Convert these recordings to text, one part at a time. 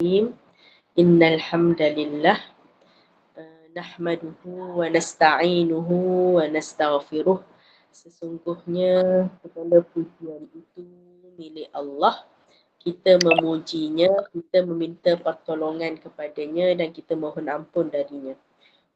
Innal hamdalillah nahmaduhu wa nasta'inuhu wa nastaghfiruh. Sesungguhnya segala pujian itu milik Allah. Kita memujinya, kita meminta pertolongan kepadanya dan kita mohon ampun darinya.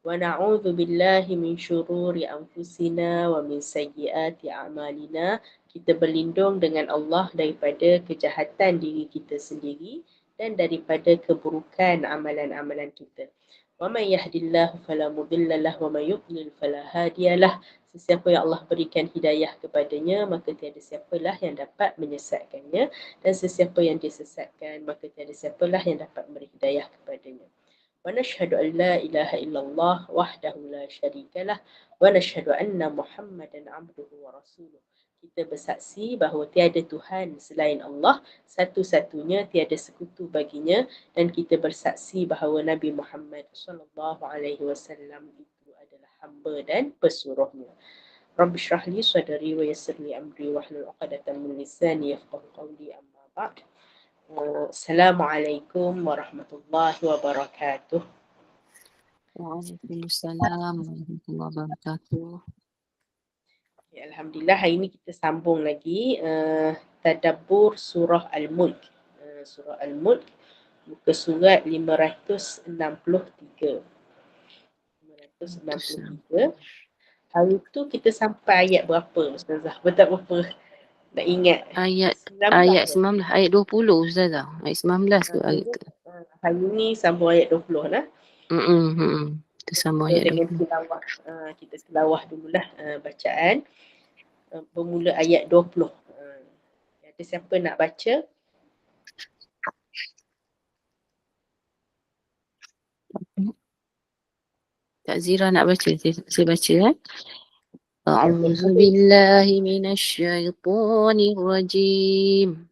Wa na'udzu billahi min syururi anfusina wa min sayyiati a'malina. Kita berlindung dengan Allah daripada kejahatan diri kita sendiri dan daripada keburukan amalan-amalan kita. Wa may yahdihillahu fala mudilla lahu wa may yudlil fala hadiyalah. Sesiapa yang Allah berikan hidayah kepadanya, maka tiada siapalah yang dapat menyesatkannya, dan sesiapa yang disesatkan, maka tiada siapalah yang dapat memberi hidayah kepadanya. Wa nashhadu an la ilaha illallah wahdahu la syarikalah wa nashhadu anna Muhammadan abduhu wa rasuluh. Kita bersaksi bahawa tiada Tuhan selain Allah, satu-satunya, tiada sekutu baginya, dan kita bersaksi bahawa Nabi Muhammad sallallahu alaihi wasallam itu adalah hamba dan pesuruhnya. Rabbi shrah li sadri wa yassir li amri wahlul 'uqdatam min lisani yafqahu qawli, amma ba'd. Assalamualaikum warahmatullahi wabarakatuh. Waalaikumsalam warahmatullahi wabarakatuh. Ya, Alhamdulillah, hari ini kita sambung lagi tadabbur surah Al-Mulk. Surah Al-Mulk, muka surat 563. 563. Hari tu kita sampai ayat berapa, Ustazah? Betul berapa? Nak ingat. Ayat 19. 19, ayat 20 Ustazah. Ayat 19 ke ayat ke? Hari ni sambung ayat 20 lah. Kita sambung ayat Dengan 20. tilawah. Kita tilawah dululah bacaan. Bermula ayat 20. Ada siapa nak baca? Kak Zira nak baca? Saya baca. A'udzu billahi minasy syaithanir rajim.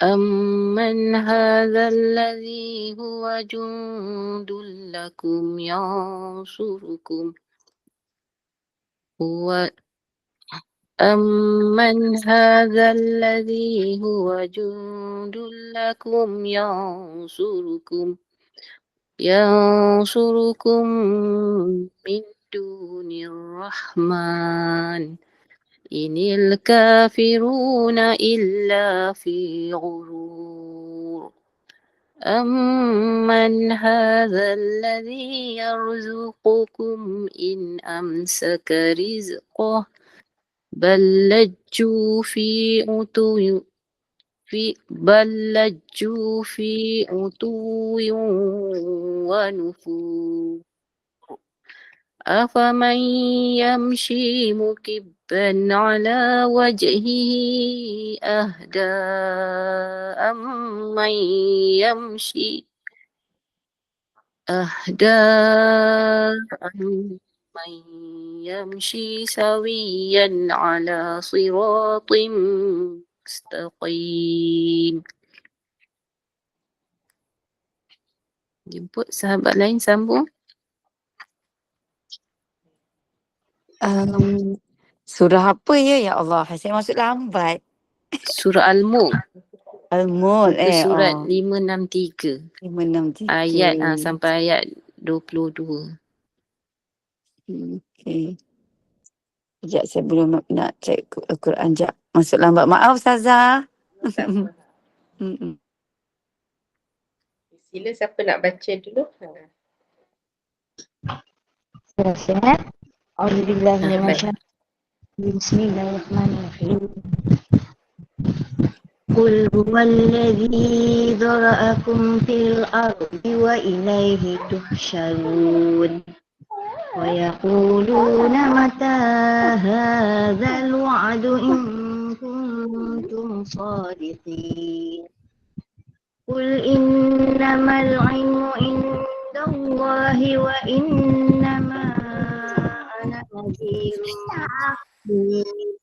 أمن هذا الذي هو جند لكم ينصركم أمن هذا الذي هو جند لكم ينصركم من دون الرحمن إن الكافرون إلا في غرور أمن هذا الذي يرزقكم إن أمسك رزقه بل لجوا في عتو ونفور أفمن يمشي مكبا على وجهه أهدى أمن يمشي سويا على صراط mustaqim. Jemput sahabat lain sambung. Surah apa ya Allah? Saya masuk lambat. Surah Al-Mulk. Al-Mulk Surat 563. 563. Ayat sampai ayat 22. Okey. Sekejap, saya belum nak cek Al-Quran. Sekejap. Masuk lambat. Maaf Ustazah. Sila siapa nak baca dulu? Sihat. Alhamdulillah. Bismillahirrahmanirrahim. Qul huwallazi dzara'akum fil ardi wa ilaihi tuhsyarun. Wa yaquluna mata hadzal wa'du in kuntum shadiqin. Qul innamal 'ilmu indallahi wa innama ana nadhirun mubin.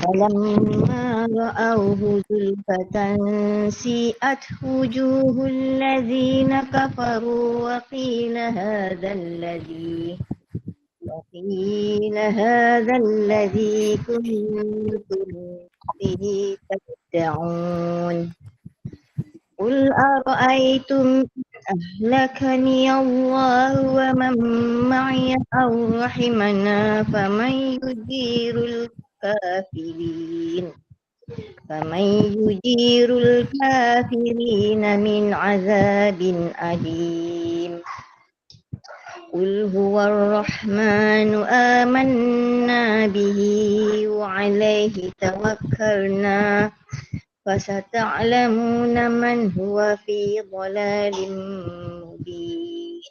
فلما رأوه زلفة سيئت وجوه الذين كفروا وقيل هذا الذي كنتم به تدعون قل أرأيتم أهلكني الله ومن معي أو رحمنا فمن يجير الكافرين من عذاب أليم قل هو الرحمن آمنا به وعليه توكلنا فستعلمون من هو في ضلال مبين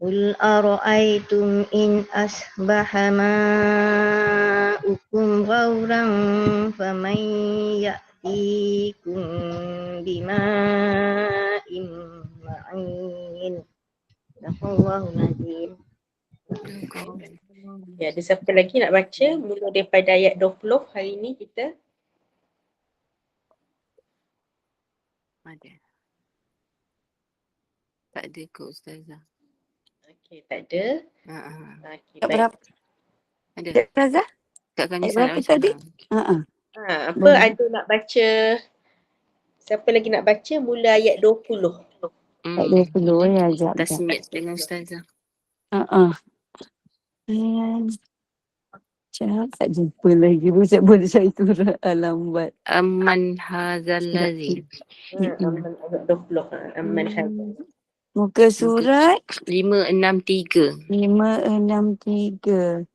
قل أرأيتم إن أصبح ماؤكم غورا فمن يأتيكم بماء معين صدق الله العظيم. Ya, ada siapa lagi nak baca mula daripada ayat 20 hari ni kita? Ada. Tak ada kot Ustazah. Okey, tak ada. Okey, Ayat baik. berapa? Ada. Razah? Kak Kanisa Ayat nak berapa baca. tadi? Apa Boleh. ada nak baca? Siapa lagi nak baca mula ayat 20? Ayat 20 ya, sekejap. Tasmiyat dengan Ustazah. Tak jumpa lagi. Ustaz boleh cari surah Al-Lambat. Amman hazal ladzi. Aman ayat 20. Aman hadza. Muka surat 563. 563.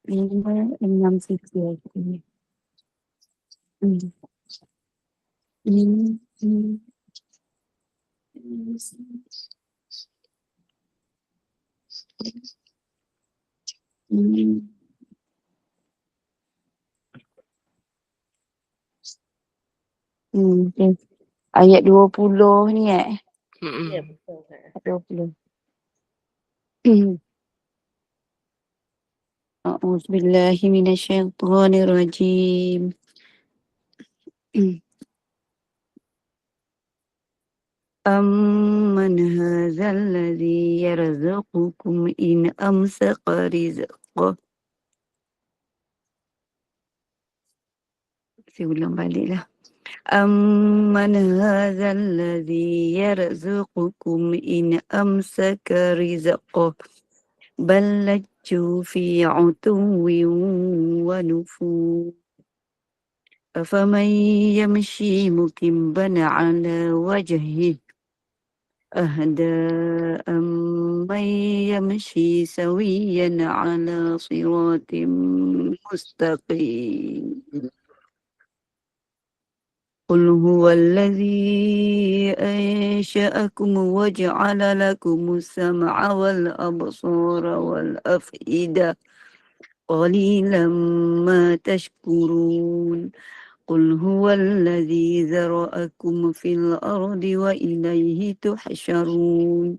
563. Okay. Ayat 20 ni Ya, betul. 20. A'udzubillahi minasyaitonirrajim. Amman hadzal ladzi yarzuqukum in amsaka rizqah. Saya ulang baliklah. Amman hadzal ladzi yarzuqukum in amsaka rizqah. Bal lajju fi 'utuwwin wa nufur. أفمن يمشي مكبا على وجهه أهدى أمن يمشي سويا على صراط مستقيم قل هو الذي أنشأكم وجعل لكم السمع والأبصار والأفئدة قليلا ما تشكرون قل هو الذي ذرأكم في الأرض وإليه تحشرون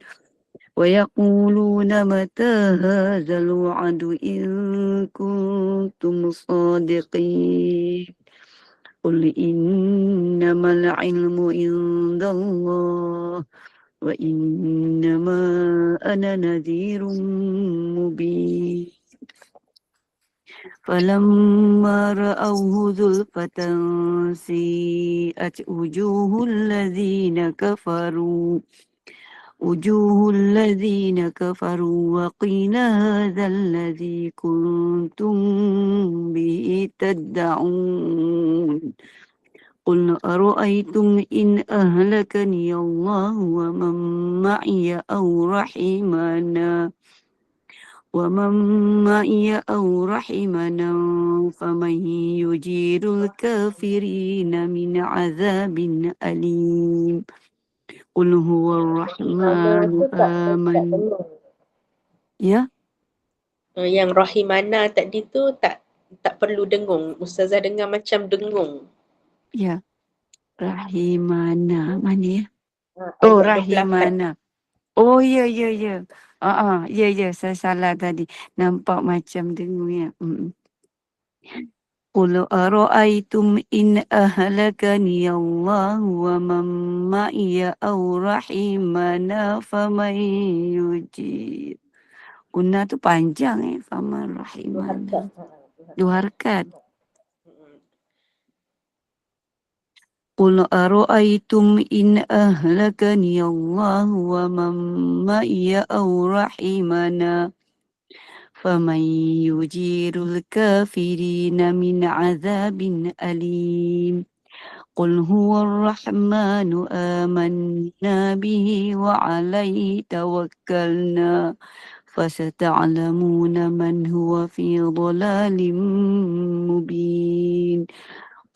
ويقولون متى هذا الوعد إن كنتم صادقين قل إنما العلم عند الله وإنما أنا نذير مبين فلما رأوه زلفة سيئت وجوه الذين كفروا وقيل هذا الذي كنتم به تدعون قل أرأيتم إن أهلكني الله ومن معي أو رحمنا فمن يجير الكافرين من عذاب أليم قل هو الرحمن آمن. Ya, Yang Rahimana tadi tu tak perlu dengung. Ustazah dengar macam dengung. ya. Rahimana. Mana ya? Ayat 28. Rahimana. Oh, ya. Ya, saya salah tadi. Nampak macam dengung ya. Qul ara'aytum in ahlakani Allah wa man ma'iya aw rahimana faman yujir. Guna tu panjang faman rahimana. Dua harkat. قل أرأيتم إن أهلكني الله ومن معي أو رحمنا فمن يجير الكافرين من عذاب أليم قل هو الرحمن آمنا به وعليه توكلنا فستعلمون من هو في ضلال مبين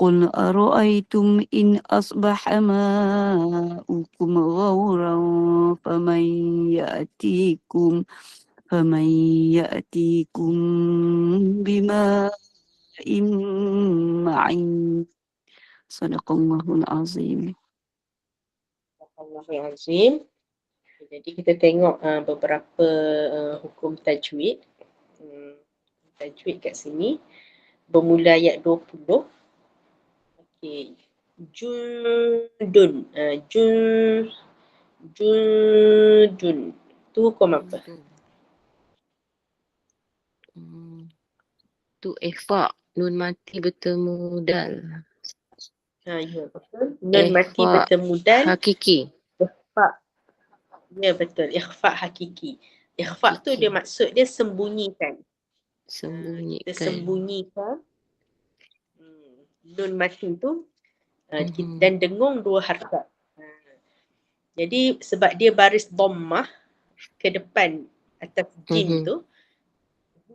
قل أرأيتم إن أصبح ماؤكم غورا فمن يأتيكم بماء معين صدق الله العظيم. Astagfirullahalazim. Jadi kita tengok beberapa hukum tajwid. Tajwid kat sini bermula ayat 20. Okey. Jundun. Jundun. Tu hukum apa? Tu ikhfa, nun mati bertemu dal. Ya betul. Nun mati bertemu dal. Hakiki. Ikhfa. Ya betul. Ikhfa hakiki. Ikhfa tu dia maksud dia sembunyikan. Kita sembunyikan nun mati tu dan dengung dua harakat. Jadi sebab dia baris dhammah ke depan atas jim tu,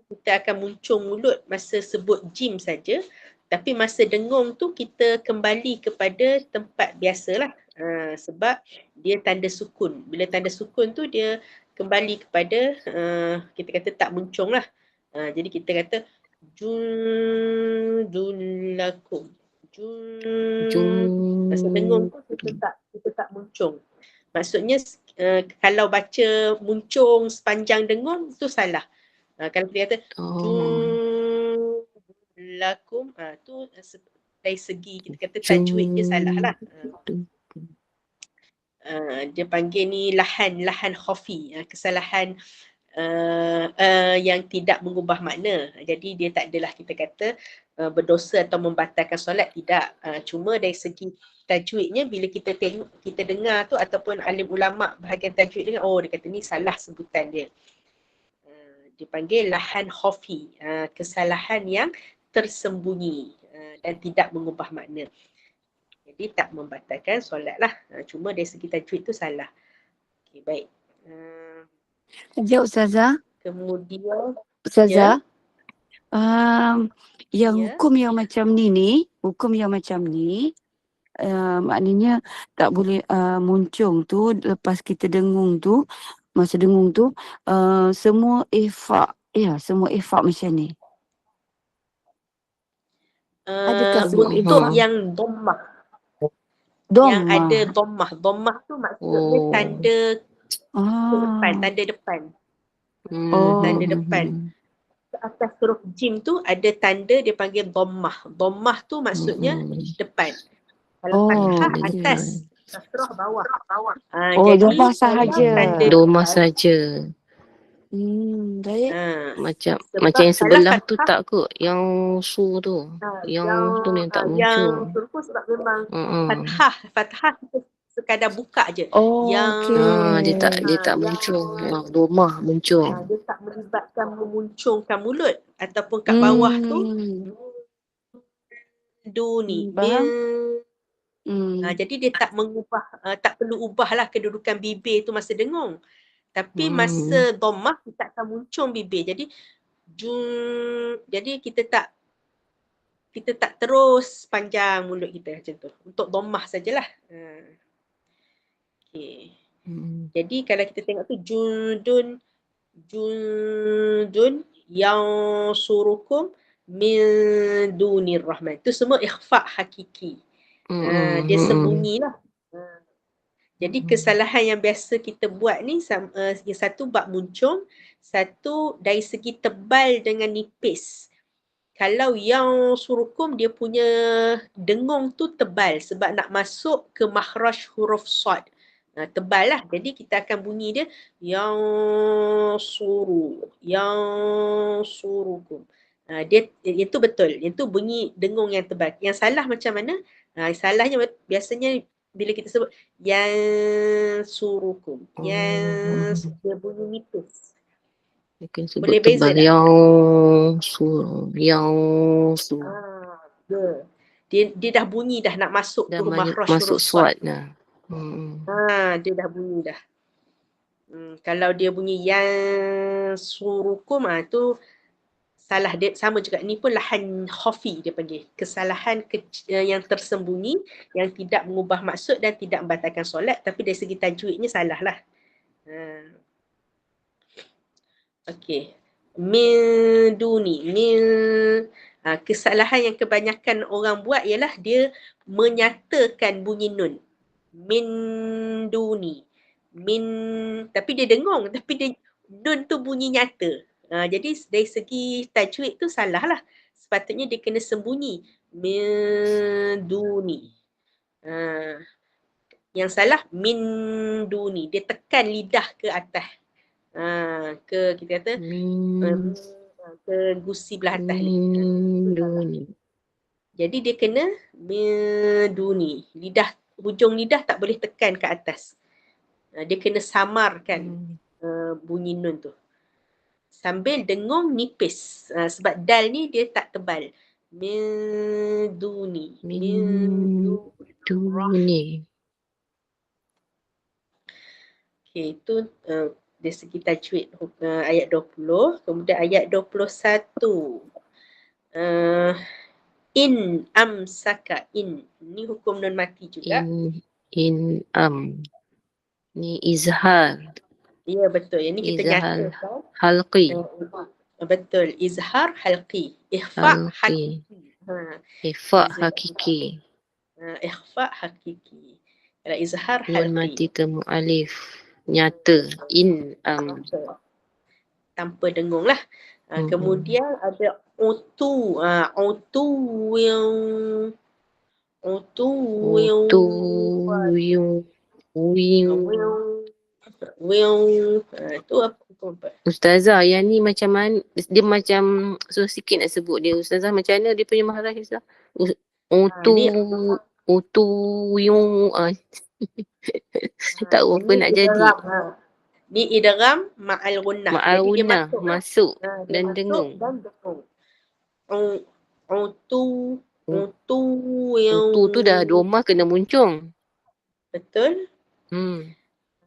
kita akan muncung mulut masa sebut jim saja, tapi masa dengung tu kita kembali kepada tempat biasalah. Sebab dia tanda sukun. Bila tanda sukun tu dia kembali kepada kita kata tak muncung lah. Jadi kita kata jundulakum. Masa dengung tu kita tak muncung. Maksudnya kalau baca muncung sepanjang dengung tu salah. Kalau kita kata jundulakum, tu dari segi kita kata tajwid dia salah lah. Dia panggil ni lahan khafi, kesalahan yang tidak mengubah makna. Jadi dia tak adalah kita kata berdosa atau membatalkan solat, tidak. Cuma dari segi tajwidnya bila kita tengok, kita dengar tu ataupun alim ulama bahagian tajwid dia, dia kata ni salah sebutan dia. Dipanggil lahan khafi, kesalahan yang tersembunyi dan tidak mengubah makna. Jadi tak membatalkan solat lah. Cuma dari segi tajwid tu salah. Okay, baik. Sekejap Ustazah. Kemudian Ustazah, hukum yang macam ni, maknanya tak boleh muncung tu lepas kita dengung tu, masa dengung tu semua ifak, semua ifak macam ni. Adakah semua untuk ifak? yang dhammah. Yang ada dhammah. Dhammah tu maksudnya tanda ke depan, tanda depan. Tanda depan. Atas huruf jim tu ada tanda dia panggil dhammah. Dhammah tu maksudnya depan. Kalau fathah atas, kasrah bawah. Jadi dhammah sahaja. Dhammah saja. Baik. Macam yang sebelah tu tak kot, yang su tu. Yang tu yang tak muncul. Yang tu sebab memang fathah kita sekadar buka je. Dia tak muncul. Dhammah muncul. Dia tak melibatkan memuncungkan mulut ataupun kat bawah tu duni. Jadi dia tak mengubah, tak perlu ubahlah kedudukan bibir tu masa dengung. Tapi masa dhammah kita akan muncung bibir. Jadi kita tak terus panjang mulut kita macam tu. Untuk dhammah sajalah. Okay. Jadi kalau kita tengok tu jundun yang surukum min dunir rahman. Itu semua ikhfa hakiki. Dia sembunyilah. Jadi kesalahan yang biasa kita buat ni, yang satu bab muncung, satu dari segi tebal dengan nipis. Kalau yang surukum dia punya dengung tu tebal sebab nak masuk ke makhraj huruf sad. Tebal lah. Jadi kita akan bunyi dia yang surukum. Dia itu betul. Itu bunyi dengung yang tebal. Yang salah macam mana? Salahnya biasanya bila kita sebut yansurukum. Dia bunyi nipis. Mungkin sebut Boleh beza tebal. tak? Yang Dia dah bunyi dah nak masuk dah tu makhraj masuk huruf swad. swat dah. Dia dah bunyi dah. Kalau dia bunyi yansurukum tu salah dia, sama juga. Ni pun lahan khafi dia panggil. Kesalahan yang tersembunyi yang tidak mengubah maksud dan tidak membatalkan solat, tapi dari segi tajwidnya salah lah. Okey. Min duni. Kesalahan yang kebanyakan orang buat ialah dia menyatakan bunyi nun. Min duni. Tapi dia dengung, tapi dia nun tu bunyi nyata. Jadi dari segi tajwid tu salah lah. Sepatutnya dia kena sembunyi. Min duni. Yang salah min duni. Dia tekan lidah ke atas. Kita kata ke gusi belah atas ni. Jadi dia kena meduni. Hujung lidah tak boleh tekan ke atas. Dia kena samarkan bunyi nun tu. Sambil dengung nipis. Sebab dal ni dia tak tebal. Meduni. Okay, itu dari segi tajwid ayat 20. Kemudian ayat 21. In amsaka in. Ni hukum nun mati juga. Ni izhar. Ya betul. Yang ni kita Izhar nyatakan. halqi. Betul. Izhar halqi. Ikhfa hakiki. Ikhfa hakiki. Ikhfa hakiki. Kalau izhar Nun halqi. mati temu alif. Nyata. In am. Tanpa dengung lah. Kemudian ada utu. Itu apa? Ustazah, yang ni macam mana? Dia macam susah sikit nak sebut dia. Ustazah, macam mana dia punya maharaj Ustazah? Tak apa nak jadi. Ni idgham ma'al gunnah. Ma'al Jadi dia gunnah, masuk dan dengung. Utu tu dah domah kena muncung. Betul.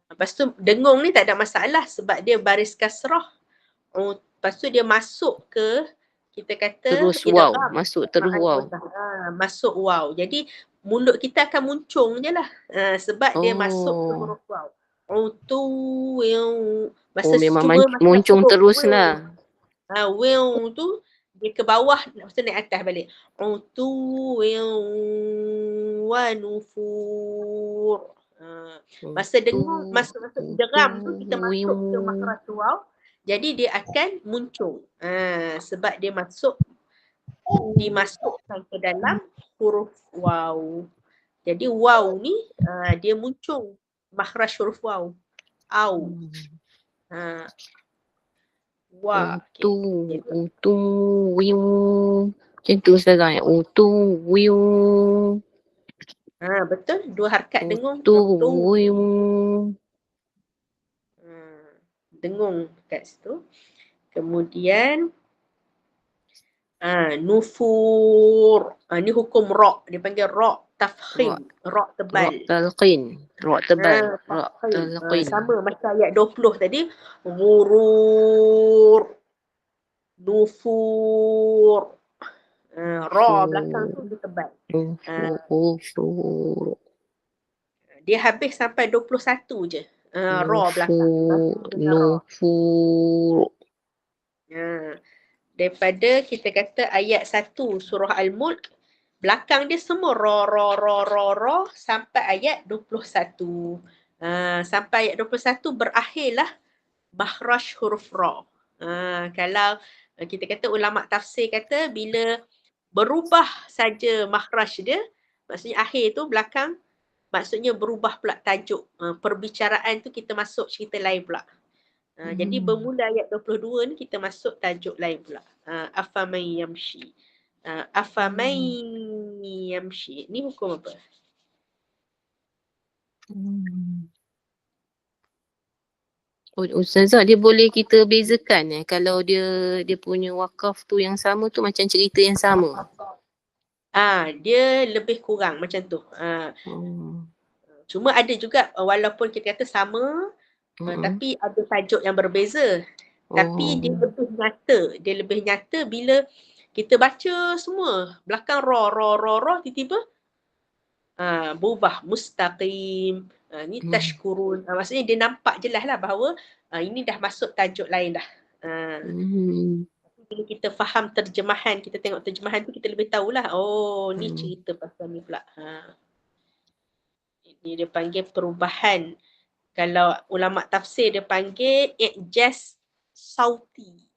Lepas tu dengung ni tak ada masalah sebab dia baris kasrah. Lepas tu dia masuk ke, kita kata terus wow, masuk terus wow. Masuk wow. Jadi mulut kita akan muncung je lah. Sebab dia masuk ke huruf wow. Memang muncung terus lah. Will tu dia ke bawah, lepas tu naik atas balik. Wa nufur. Masa dengung, masa idgham tu kita masuk ke makhraj wow. Jadi dia akan muncung. Sebab dia dimasukkan ke dalam huruf wow. Jadi wow ni dia muncung makhraj huruf wow. Au. Wa. Utu wiu. Macam tu Ustazah ya. Utu wiu. Betul. Dua harkat dengung. Utu wiu. Dengung kat situ. Kemudian nufur. Ni hukum ra'. Dia panggil ra' tafkhim. Ra' tebal. Ra' tebal. Ra' talqin. Sama macam ayat 20 tadi. Ghurur. Nufur. Ra' belakang tu dia tebal. Dia habis sampai 21 je. Ra' belakang. Nufur. Daripada kita kata ayat 1 surah Al-Mulk, belakang dia semua ra sampai ayat 21. Sampai ayat 21 berakhirlah makhraj huruf ra. Kalau kita kata ulama tafsir kata bila berubah saja makhraj dia, maksudnya akhir tu belakang, maksudnya berubah pula tajuk. Perbicaraan tu kita masuk cerita lain pula. Jadi bermula ayat 22 ni kita masuk tajuk lain pula. Afaman yamshi. Afaman yamshi. Ni hukum apa? Oh, Ustazah, dia boleh kita bezakan kalau dia punya wakaf tu yang sama tu macam cerita yang sama. Dia lebih kurang macam tu. Cuma ada juga walaupun kita kata sama, tapi ada tajuk yang berbeza. Tapi dia lebih nyata bila kita baca semua. Belakang ra, tiba-tiba berubah mustaqim, ni tashkurun. Maksudnya dia nampak jelas lah bahawa ini dah masuk tajuk lain dah. Bila kita faham terjemahan, kita tengok terjemahan tu, kita lebih tahulah, oh ni cerita pasal ni pula. Dia panggil perubahan. Kalau ulama tafsir dia panggil i'jaz sauti.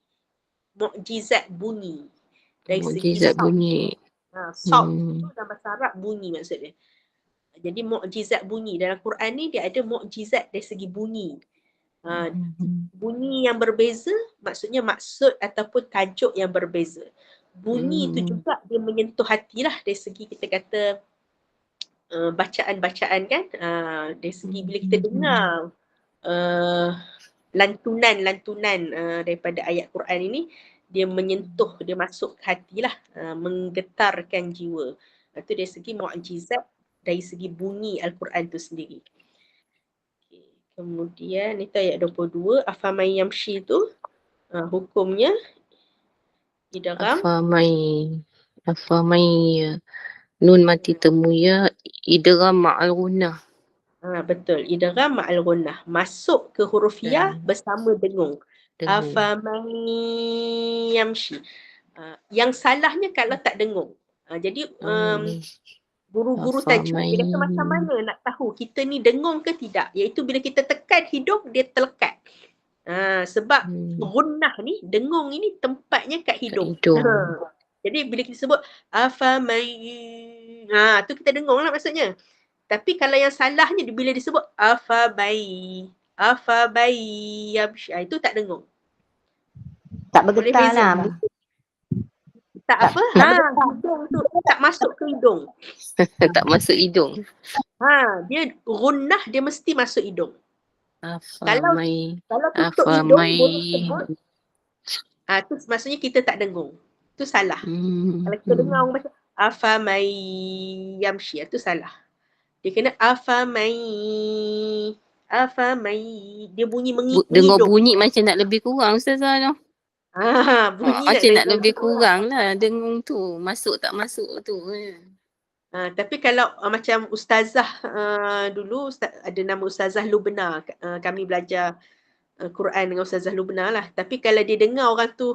Mukjizat bunyi. Dari Mukjizat bunyi. Saut tu dalam bahasa Arab bunyi maksudnya. Jadi mukjizat bunyi dalam Quran ni dia ada mukjizat dari segi bunyi. Bunyi yang berbeza maksudnya maksud ataupun tajuk yang berbeza. Bunyi tu juga dia menyentuh hati lah dari segi kita kata bacaan-bacaan kan. Dari segi bila kita dengar lantunan daripada ayat Quran ini, dia menyentuh, dia masuk ke hati lah, menggetarkan jiwa. Itu dari segi mukjizat dari segi bunyi Al-Quran tu sendiri. Kemudian itu ayat 22, afaman yamshi tu hukumnya idgham Afamai nun mati temu ya idgham ma'al gunnah. Betul, idgham ma'al gunnah, masuk ke huruf ya bersama dengung. Afaman yamshi. Yang salahnya kalau tak dengung. Jadi guru-guru tajwid dia kata macam mana nak tahu kita ni dengung ke tidak, iaitu bila kita tekan hidung dia terlekat. Sebab gunnah ni, dengung ini tempatnya kat hidung. Jadi bila kita sebut afamai, tu kita dengung lah maksudnya. Tapi kalau yang salahnya bila disebut afabai yamshi, itu tak dengung. Tak bergetar lah. Tak apa? Hidung tu tak masuk ke hidung. Tak masuk hidung. Dia gunnah, dia mesti masuk hidung. Kalau tutup hidung boleh sebut, tu maksudnya kita tak dengung. Tu salah. Kalau kita dengar orang baca afamai yamshi, tu salah. Dia kena afamai, dia bunyi mengidung. Dengar bunyi macam nak lebih kurang Ustazah tu. Bunyi macam nak lebih kurang lah dengung tu, masuk tak masuk tu. Tapi kalau macam ustazah dulu ada nama Ustazah Lubna, kami belajar Quran dengan Ustazah Lubna lah. Tapi kalau dia dengar orang tu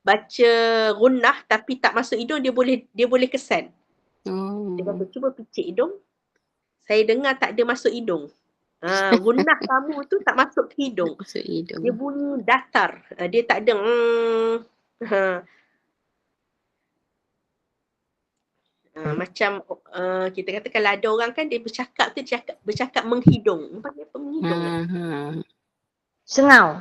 baca gunnah tapi tak masuk hidung, dia boleh kesan. Dia kata cuba picit hidung, saya dengar tak ada masuk hidung. Gunnah kamu tu tak masuk ke hidung. Dia bunyi datar. Dia tak ada macam kita kata kalau ada orang kan dia bercakap tu bercakap menghidung. Panggil apa menghidung? Sengau.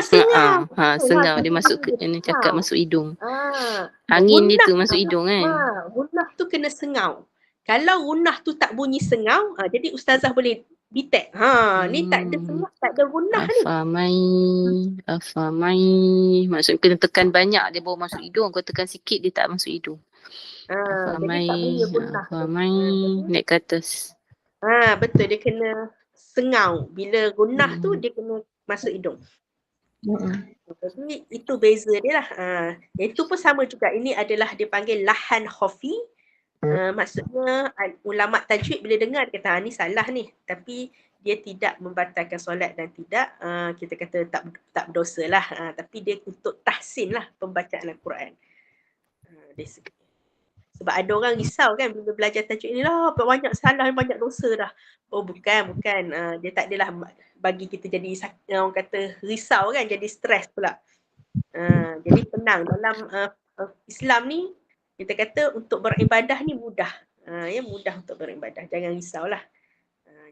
Sengau. Sengau dia masuk ke ni, cakap masuk hidung. Angin dia tu masuk hidung kan. Gunnah tu kena sengau. Kalau gunnah tu tak bunyi sengau, jadi ustazah boleh detect. Ni tak ada sengau, tak ada gunnah ni. Afamai. Maksudnya kena tekan banyak dia baru masuk hidung. Kau tekan sikit dia tak masuk hidung. Afamai naik ke atas. Betul, dia kena sengau. Bila gunnah tu dia kena masuk hidung. Jadi itu beza dia lah. Itu pun sama juga. Ini adalah dia panggil lahan khafi. Maksudnya ulama tajwid bila dengar dia kata ni salah ni, tapi dia tidak membatalkan solat dan tidak kita kata tak berdosa lah, tapi dia untuk tahsin lah pembacaan Al-Quran. Sebab ada orang risau kan bila belajar tajwid ni lah banyak salah, banyak dosa dah. Oh bukan, dia tak adalah bagi kita jadi orang kata risau kan, jadi stres pula. Jadi tenang dalam Islam ni. Kita kata untuk beribadah ni mudah. Mudah untuk beribadah. Jangan risaulah.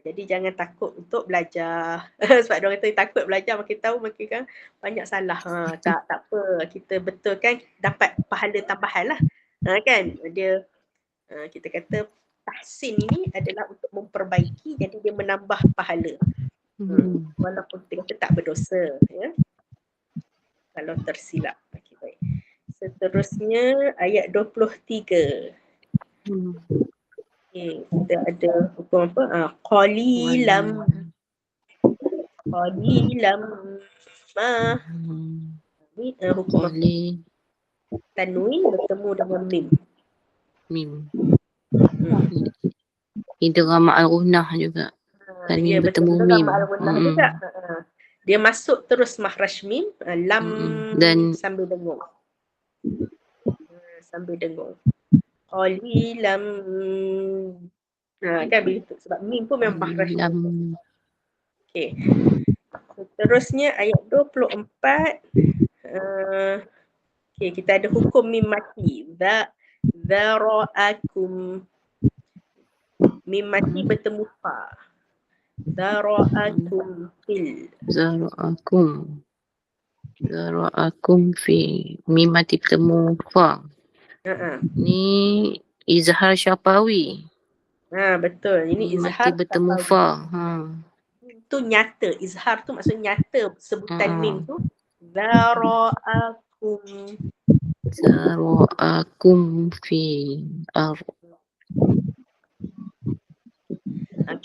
Jadi jangan takut untuk belajar. Sebab orang kata takut belajar makin tahu makin kan banyak salah. Tak apa. Kita betulkan dapat pahala tambahan lah. Kan? Dia Kita kata tahsin ini adalah untuk memperbaiki, jadi dia menambah pahala. Walaupun kita kata tak berdosa, ya. Kalau tersilap. Okay, baik. Seterusnya ayat 23. Okay, kita ada hukum apa? Qalilam ma. Ni hukum apa? Tanwin bertemu dengan mim. Idgham al-ghunnah juga. Tanwin bertemu mim. Juga. Dia masuk terus makhraj mim, lam dan sambil dengung. Sambil dengung. Qalilam. Kan begitu, sebab mim pun memang makhraj mim. Okey. Seterusnya ayat 24. Okey, kita ada hukum mim mati. Dzara'akum. Mim mati bertemu fa. Dzara'akum fil. Zara'akum fi. Mim mati bertemu fa. Ni izhar syafawi. Betul. Ini Mim izhar mati bertemu fa. Itu nyata. Izhar tu maksudnya nyata sebutan mim tu. Zara'akum fi ar.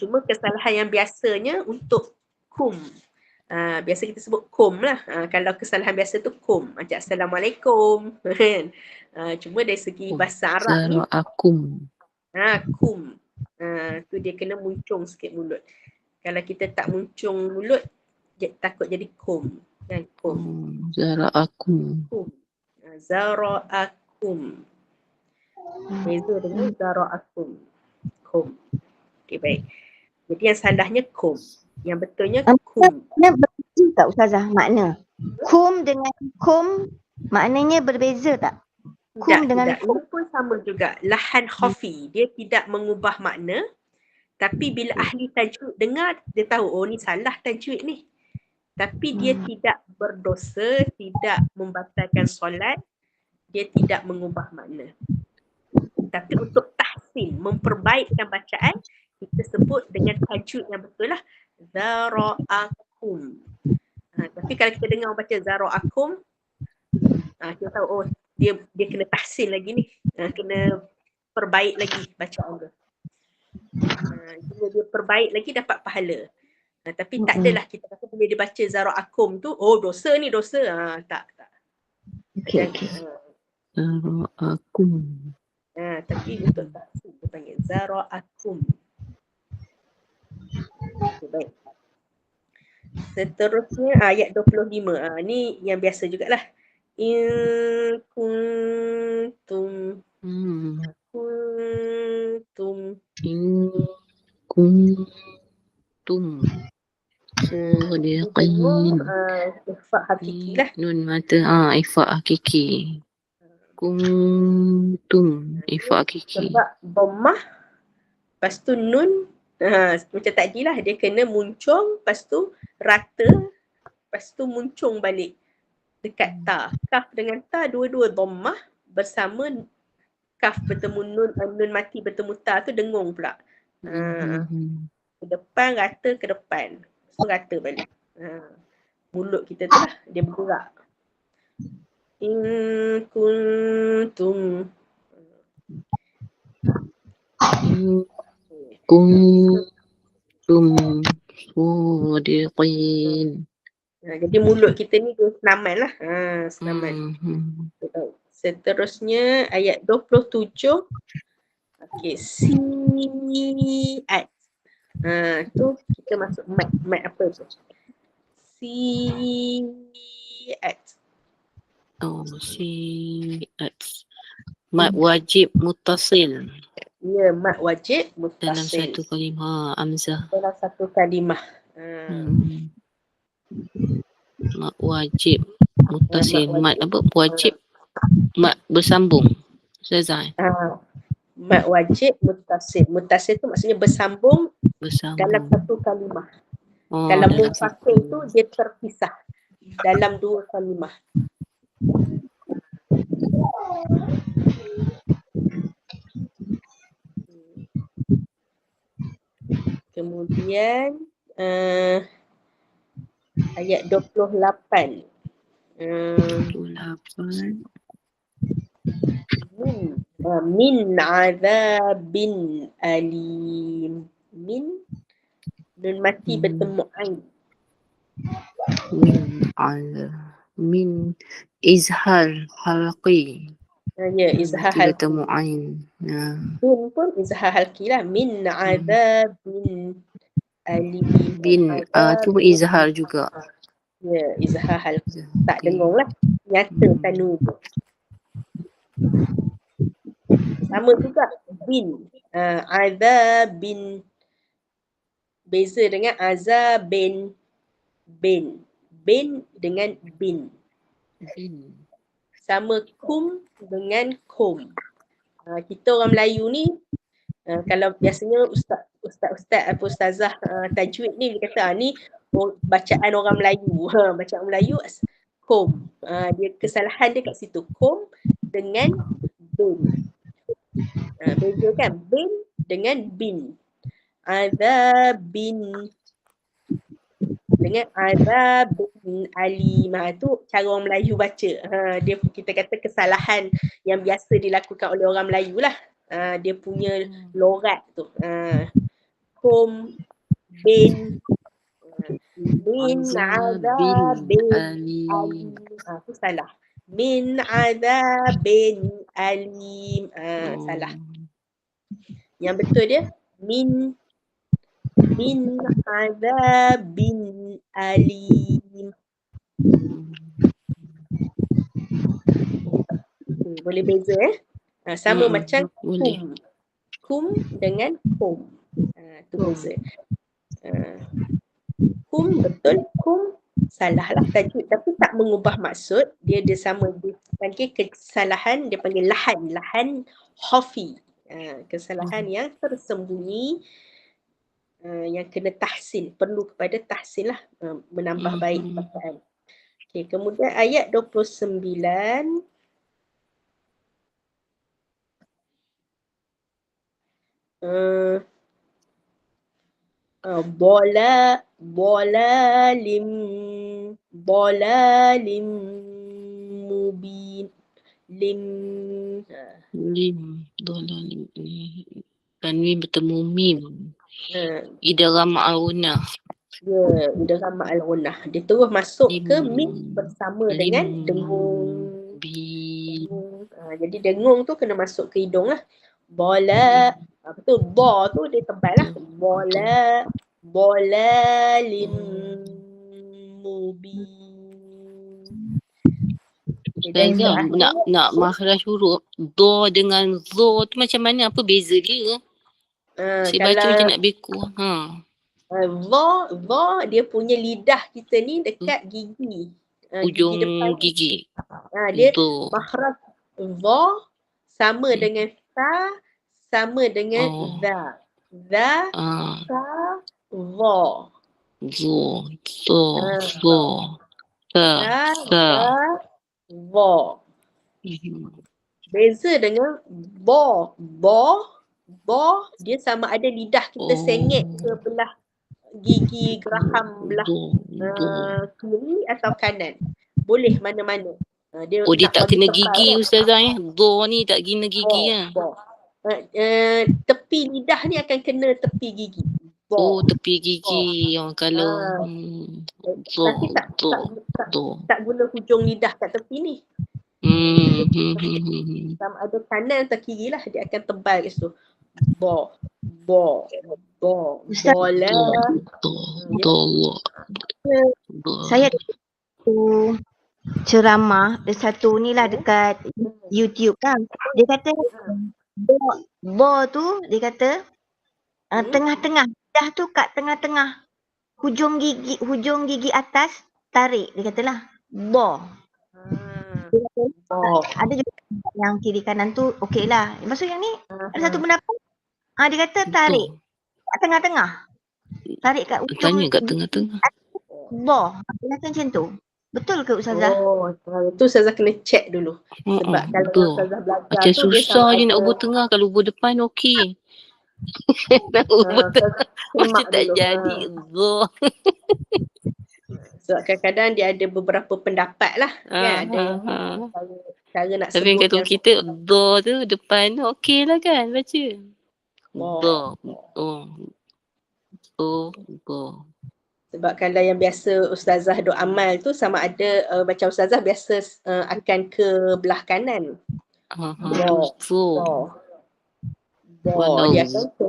Cuma kesalahan yang biasanya untuk kum. Biasa kita sebut kum lah. Kalau kesalahan biasa tu kum. Macam Assalamualaikum. Cuma dari segi bahasa Arab ni. Zara'akum. Kum. Tu dia kena muncung sikit mulut. Kalau kita tak muncung mulut, takut jadi kum. Kan? Kum. Zara'akum. Zara'akum. Beza dengan zara'akum. Kum. Okey, baik. Jadi yang salahnya kum. Yang betulnya kum. Berbeza tak Ustazah makna? Kum dengan kum maknanya berbeza tak? Kum dengan kum. Ini pun sama juga. Lahan khafi. Dia tidak mengubah makna. Tapi bila ahli tajwid dengar, dia tahu, oh ni salah tajwid ni. Tapi dia tidak berdosa, tidak membatalkan solat. Dia tidak mengubah makna. Tapi untuk tahsin, memperbaikkan bacaan, kita sebut dengan tajwid yang betul lah. Zara'akum. Tapi kalau kita dengar orang baca zara'akum, kita tahu, oh dia kena tahsin lagi ni. Kena perbaik lagi bacaan dia. Bila dia perbaik lagi dapat pahala. Tapi tak adalah kita kata bila dia baca zara'akum tu, oh dosa ni dosa. Tak. Okey. Zara'akum. Tapi untuk tahsin dia panggil zara'akum. Okay, baik. Seterusnya ayat 25. Ni yang biasa jugalah. In kuntum sadiqin. Ikhfa hakiki lah. Nun mata ikhfa hakiki. Kuntum ikhfa hakiki. Sebab dhammah lepas tu nun macam tadi lah, dia kena muncung, lepas tu rata, lepas tu muncung balik dekat ta. Kaf dengan ta dua-dua dhammah bersama kaf bertemu nun mati bertemu ta tu dengung pula. Ke depan rata ke depan. Lepas tu rata balik. Mulut kita tu lah dia bergerak. In kuntum sadiqin. Jadi mulut kita ni dia senaman lah. Senaman. Seterusnya ayat 27. Okey, si'at. Tu kita masuk mat apa tu? Si'at. Si'at. Mat wajib muttasil. Ya, mat wajib muttasil. Dalam satu kalimah amzah. Dalam satu kalimah. Mat wajib muttasil. Mat apa? Wajib. Mat bersambung. Ustazah. Mat wajib muttasil. Muttasil tu maksudnya bersambung dalam satu kalimah. Kalau munfasil tu dia terpisah dalam dua kalimah. Kemudian ayat 28. 28. Min azabin alim. Min nun mati bertemu ain. Min izhar halqi. Ya, izhar Mati halqi. bertemu ain. Min pun izhar halqi lah. Min azabin alim. Bin tu izhar juga. Ya, izhar halqi. Tak Okay. dengung lah. Nyata tanu tu. Sama juga bin. Azabin. Beza dengan azabin. Bin. Bin dengan bin. Bin. Sama kum dengan kum. Kita orang Melayu ni, kalau biasanya ustaz atau ustazah tajwid ni, dia kata ni bacaan orang Melayu. Bacaan Melayu kum. Dia kesalahan dia kat situ. Kum dengan bin. Beza kan? Bin dengan bin. Azabin dengan azabin alim. Tu cara orang Melayu baca. Dia kita kata kesalahan yang biasa dilakukan oleh orang Melayu lah. Dia punya lorat tu. Kum bin min azabin alim. Tu salah. Min azabin alim. Salah. Yang betul dia min azabin alim. Boleh beza sama macam kum. Kum dengan kum. Tu beza. Kum betul, kum salah lah tajwid tapi tak mengubah maksud. Dia sama, dia panggil kesalahan, dia panggil lahan khafi. Kesalahan yang tersembunyi, yang kena tahsin, perlu kepada tahsin lah, menambah baik bacaan. Okay, kemudian ayat 29. Bolalim mubin. Dolalim. Tanwin bertemu mim. Idgham ma'runah. Ya, idgham ma'runah. Dia terus masuk ke mim bersama dengan dengung. Jadi dengung tu kena masuk ke hidung lah. Bola. Betul, bo tu dia tebal lah. Bolalim mubin. Ustazah, nak makhraj huruf do dengan zo tu macam mana? Apa beza dia? Saya baca macam nak beku. Zo dia punya lidah kita ni dekat gigi. Ujung gigi depan. gigi. Dia makhraj zo sama dengan sa, sama dengan za. Za, sa, zo. Zo. Sa. Bo. Beza dengan bo dia sama ada lidah kita sengit ke belah gigi geraham belah kiri atau kanan. Boleh mana-mana. Dia tak kena gigi ustazah ya. Bo ni tak kena gigi ya. Tepi lidah ni akan kena tepi gigi. Tepi gigi yang kalau tapi tak guna hujung lidah kat tepi ni. Sama ada kanan atau kiri lah, dia akan tebal kat situ. Bola. Saya ceramah ada satu ni lah dekat YouTube kan. Dia kata bo tu dia kata tengah-tengah, lidah tu kat tengah-tengah. Hujung gigi atas tarik, dia katalah bo. Ada juga yang kiri kanan tu okey lah. Maksud yang ni ada satu pendapat. Dia kata tarik kat tengah-tengah. Tarik kat ujung. Tanya kat tengah-tengah. Bo. Dia kata macam tu. Betul ke Ustazah? Itu Ustazah kena check dulu. Sebab kalau Ustazah belajar macam tu susah je nak ubur tengah, kalau ubur depan okey. Betul. Semak Macam tak dulu. jadi. Allah. Sebab kadang-kadang dia ada beberapa pendapat lah. Kan? Ada yang cara nak Tapi sebut kata yang kita Allah tu depan tu okey lah kan baca. Allah. Oh. Oh. Sebab kalau yang biasa ustazah duk amal tu sama ada macam ustazah biasa akan ke belah kanan. Do. Dia akan ke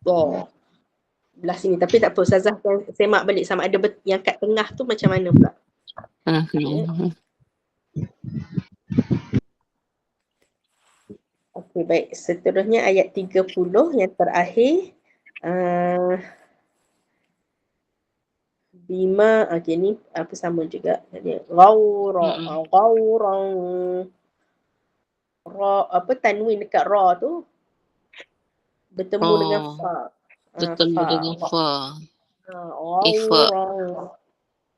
do. Belah sini. Tapi tak apa ustazah akan semak balik sama ada yang kat tengah tu macam mana pula. Okey, baik. Seterusnya ayat 30 yang terakhir. Bima, okey ni apa sama juga. Jadi ghaurang. Ra, apa tanwin dekat ra tu bertemu dengan fa. Bertemu dengan fa. Ghaurang.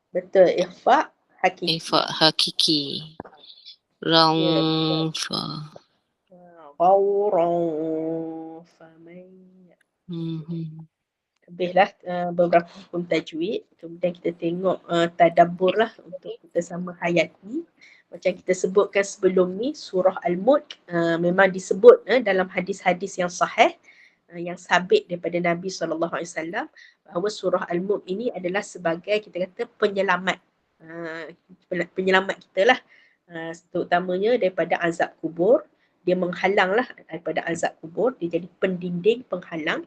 Betul, ikhfa hakiki. Ikhfa hakiki. Rang fa. Ghaurang famai. Habislah beberapa hukum tajwid. Kemudian kita tengok tadabbur lah untuk kita sama hayati. Macam kita sebutkan sebelum ni, surah Al-Mulk memang disebut dalam hadis-hadis yang sahih, yang sabit daripada Nabi SAW, bahawa surah Al-Mulk ini adalah sebagai kita kata penyelamat. Penyelamat kita lah. Terutamanya daripada azab kubur. Dia menghalang lah daripada azab kubur. Dia jadi pendinding, penghalang.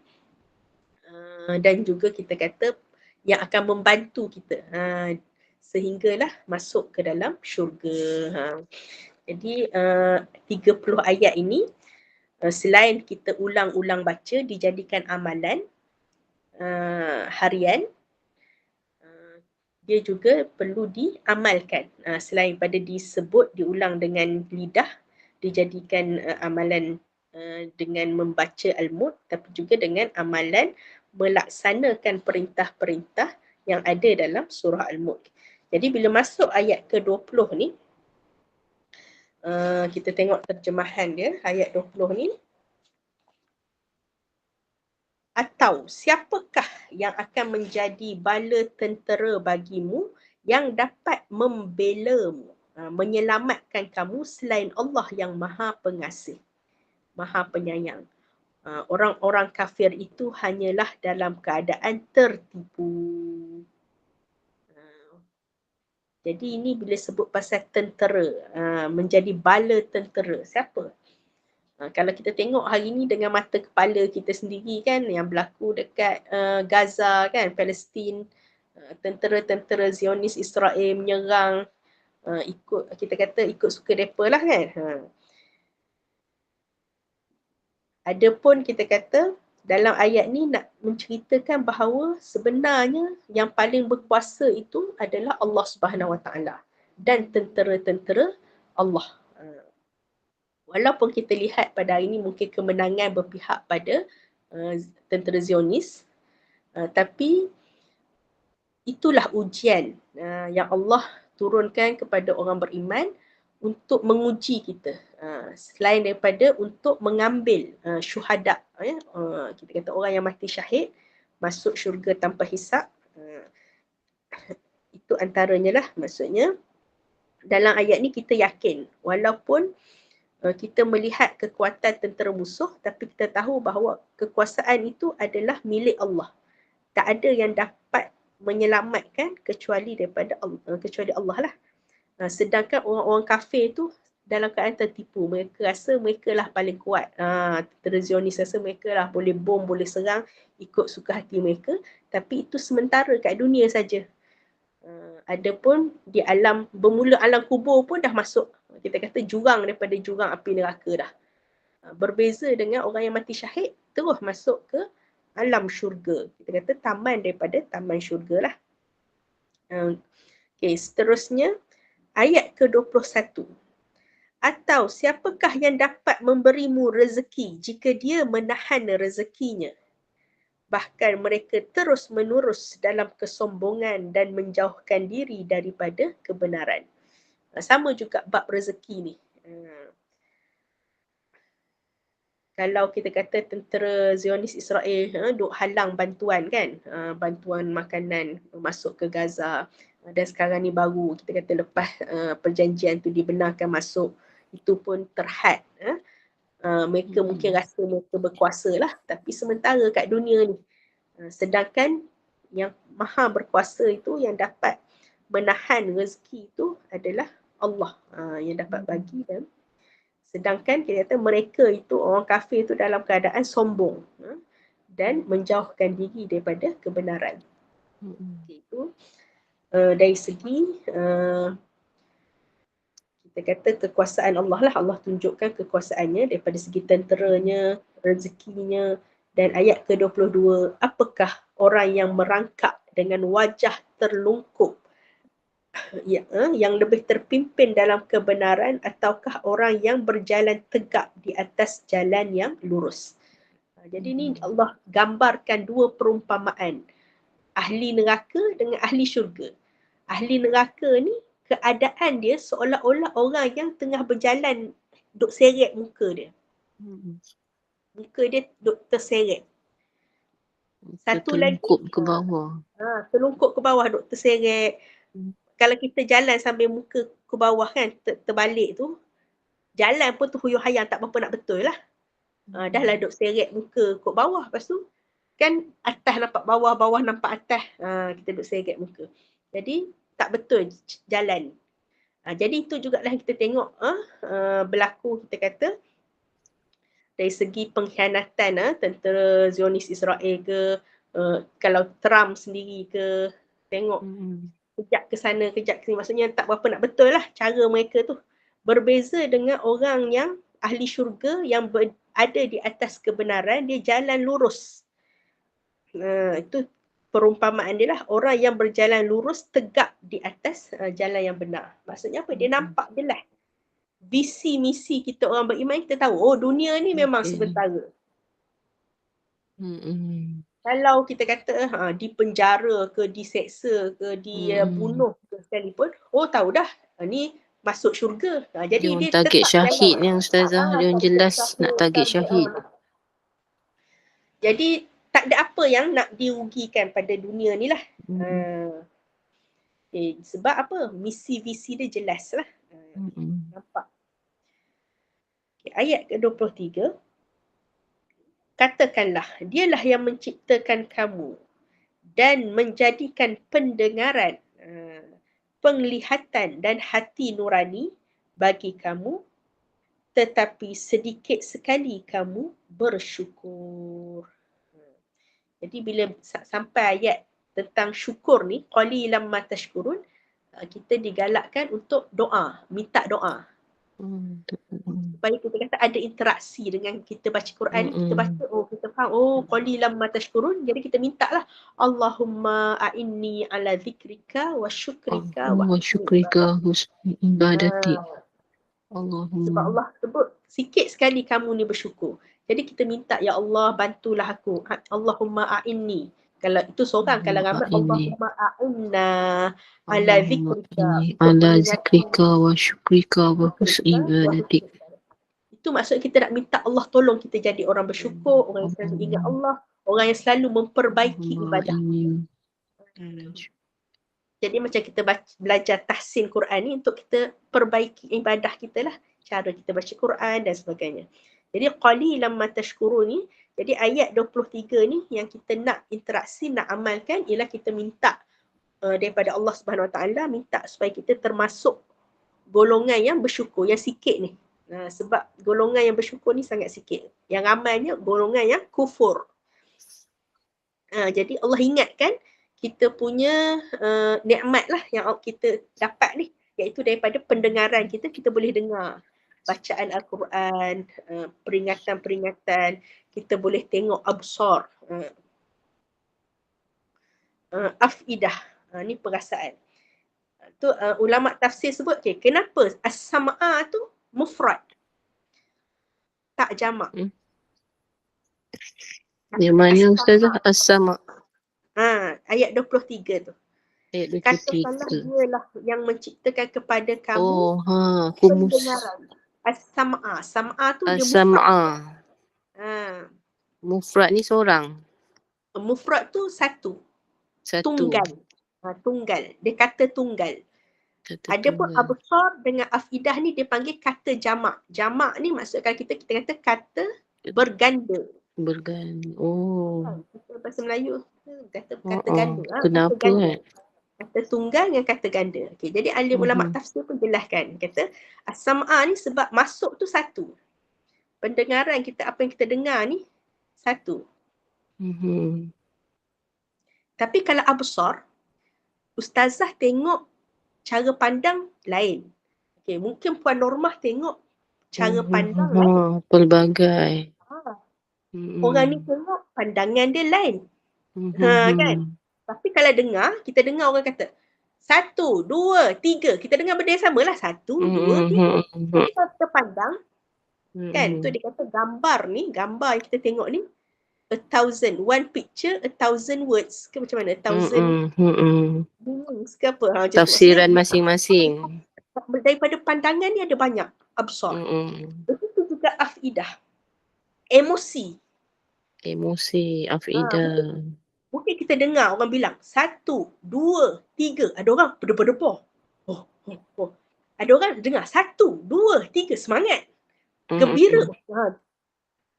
Dan juga kita kata yang akan membantu kita sehinggalah masuk ke dalam syurga. Jadi 30 ayat ini selain kita ulang-ulang baca dijadikan amalan harian, dia juga perlu diamalkan. Selain pada disebut, diulang dengan lidah, dijadikan amalan dengan membaca Al-Mulk, tapi juga dengan amalan melaksanakan perintah-perintah yang ada dalam surah Al-Mulk. Jadi bila masuk ayat ke-20 ni, kita tengok terjemahan dia, ayat 20 ni. Atau siapakah yang akan menjadi bala tentera bagimu yang dapat membelamu, menyelamatkan kamu selain Allah yang Maha Pengasih, Maha Penyayang. Orang-orang kafir itu hanyalah dalam keadaan tertipu. Jadi ini bila sebut pasal tentera, menjadi bala tentera, siapa? Kalau kita tengok hari ni dengan mata kepala kita sendiri kan, yang berlaku dekat Gaza kan, Palestin, tentera-tentera Zionis Israel menyerang, ikut kita kata ikut suka mereka lah kan. Adapun kita kata dalam ayat ni nak menceritakan bahawa sebenarnya yang paling berkuasa itu adalah Allah Subhanahu Wa Taala dan tentera-tentera Allah. Walaupun kita lihat pada hari ini mungkin kemenangan berpihak pada tentera Zionis, tapi itulah ujian yang Allah turunkan kepada orang beriman untuk menguji kita. Selain daripada untuk mengambil syuhada, kita kata orang yang mati syahid masuk syurga tanpa hisab. Itu antaranya lah, maksudnya dalam ayat ni kita yakin walaupun kita melihat kekuatan tentera musuh, tapi kita tahu bahawa kekuasaan itu adalah milik Allah. Tak ada yang dapat menyelamatkan kecuali daripada Allah, kecuali Allah lah. Sedangkan orang-orang kafir tu dalam keadaan tertipu. Mereka rasa mereka lah paling kuat. Tentera Zionis rasa mereka lah boleh bom, boleh serang ikut suka hati mereka. Tapi itu sementara kat dunia saja. Adapun di alam, bermula alam kubur pun dah masuk, kita kata jurang daripada jurang api neraka dah. Berbeza dengan orang yang mati syahid terus masuk ke alam syurga. Kita kata taman daripada taman syurga lah. Okay, seterusnya ayat ke-21. Atau siapakah yang dapat memberimu rezeki jika dia menahan rezekinya? Bahkan mereka terus menerus dalam kesombongan dan menjauhkan diri daripada kebenaran. Sama juga bab rezeki ni. kalau kita kata tentera Zionis Israel duk halang bantuan kan, bantuan makanan masuk ke Gaza, dan sekarang ni baru kita kata lepas perjanjian tu dibenarkan masuk, itu pun terhad. Mereka mungkin rasa mereka berkuasa lah, tapi sementara kat dunia ni, sedangkan yang maha berkuasa itu, yang dapat menahan rezeki itu adalah Allah yang dapat bagi. Dan sedangkan kita kata mereka itu, orang kafir itu dalam keadaan sombong dan menjauhkan diri daripada kebenaran. Itu dari segi kita kata kekuasaan Allah lah. Allah tunjukkan kekuasaannya daripada segi tenteranya, rezekinya. Dan ayat ke-22, apakah orang yang merangkak dengan wajah terlungkup yang lebih terpimpin dalam kebenaran, ataukah orang yang berjalan tegak di atas jalan yang lurus? Jadi ni Allah gambarkan dua perumpamaan, ahli neraka dengan ahli syurga. Ahli neraka ni keadaan dia seolah-olah orang yang tengah berjalan duk seret muka dia. Muka dia duk terseret. Satu lagi ke bawah. Terlungkup ke bawah duk terseret. Kalau kita jalan sambil muka ke bawah kan, terbalik tu, jalan pun tu huyuh hayang, tak berapa nak betul lah. Dah lah duk seret muka ke bawah. Lepas tu kan atas nampak bawah, bawah nampak atas. Kita duk seret muka. Jadi tak betul jalan. Jadi itu jugalah kita tengok berlaku, kita kata dari segi pengkhianatan tentera Zionis Israel ke, kalau Trump sendiri ke, tengok kejap ke sana, kejap ke sini. Maksudnya tak berapa nak betul lah cara mereka tu. Berbeza dengan orang yang ahli syurga yang ada di atas kebenaran, dia jalan lurus. Itu perumpamaan dia lah. Orang yang berjalan lurus tegak di atas jalan yang benar. Maksudnya apa? Dia nampak jelas visi misi kita orang beriman. Kita tahu dunia ni memang sementara. Kalau kita kata di penjara ke, diseksa ke, dibunuh ke sekalipun, tahu dah ni masuk syurga. Jadi dia target syahid yang Ustazah, dia jelas nak target syahid. Jadi tak ada apa yang nak dirugikan pada dunia ni lah. Sebab apa? Misi visi dia jelas lah. Nampak. Ayat ke-23. Katakanlah, dialah yang menciptakan kamu dan menjadikan pendengaran, penglihatan dan hati nurani bagi kamu, tetapi sedikit sekali kamu bersyukur. Jadi bila sampai ayat tentang syukur ni, qalilan ma tashkurun, kita digalakkan untuk doa, minta doa. Supaya kita kata ada interaksi dengan kita baca Quran, kita baca, kita faham, qalilan ma tashkurun, jadi kita minta lah, Allahumma a'inni ala zikrika wa syukrika wa husni ibadati. Sebab Allah sebut sikit sekali kamu ni bersyukur. Jadi kita minta, ya Allah bantulah aku, Allahumma a'inni. Kalau itu seorang, kalau ramai, Allahumma a'inna ala zikrika wa syukrika wa husni ibadati. Itu maksud kita nak minta Allah tolong kita jadi orang bersyukur, orang yang selalu ingat Allah, orang yang selalu memperbaiki ibadah. Jadi macam kita belajar tahsin Quran ni untuk kita perbaiki ibadah kita lah, cara kita baca Quran dan sebagainya. Jadi qalilan ma tashkurun ni, jadi ayat 23 ni yang kita nak interaksi, nak amalkan, ialah kita minta daripada Allah Subhanahu Wa Taala, minta supaya kita termasuk golongan yang bersyukur, yang sikit ni. Sebab golongan yang bersyukur ni sangat sikit. Yang ramainya golongan yang kufur. Jadi Allah ingatkan kita punya nikmat lah yang kita dapat ni, iaitu daripada pendengaran kita, kita boleh dengar bacaan Al-Quran, peringatan-peringatan, kita boleh tengok absar, afidah, ni perasaan. Tu ulama tafsir sebut, kenapa as-sam'a tu mufrad, tak jamak. Yang mana Ustazah? As-sama'. Ayat 23 tu. Ayat 23. Katakanlah dialah yang menciptakan kepada kamu pendengaran. As-sam'a. Sam'a tu dia as-sam'a. Mufrad ni seorang. Mufrad tu satu. Satu. Tunggal. Dia kata tunggal. Kata Ada pun tunggal. absar dengan afidah ni dia panggil kata jamak. Jamak ni maksudkan kita kata kata berganda. Berganda. Oh. Kita bahasa Melayu kata Oh. ganda. Kenapa kata ganda. kan? Kata tunggal dengan kata ganda. Okay, jadi alim ulama tafsir pun jelaskan. Kata as-sam'a ni sebab masuk tu satu. Pendengaran kita, apa yang kita dengar ni satu. Tapi kalau absar, ustazah tengok cara pandang lain. Okay, mungkin Puan Normah tengok cara pandang lain. Pelbagai. Orang ni tengok pandangan dia lain. Kan? Tapi kalau dengar, kita dengar orang kata 1, 2, 3. Kita dengar benda yang sama lah. 1, 2, 3. Tapi kalau kita pandang, kan? Tu dia kata gambar yang kita tengok ni 1,000. One picture, 1,000 words. Ke macam mana? 1,000 meanings ke apa? Tafsiran masing-masing. Daripada pandangan ni ada banyak. Absar. Begitu juga afidah. Emosi, afidah. Mungkin kita dengar orang bilang 1, 2, 3. Ada orang berdebar-debar. Ada orang dengar 1, 2, 3. Semangat. Gembira.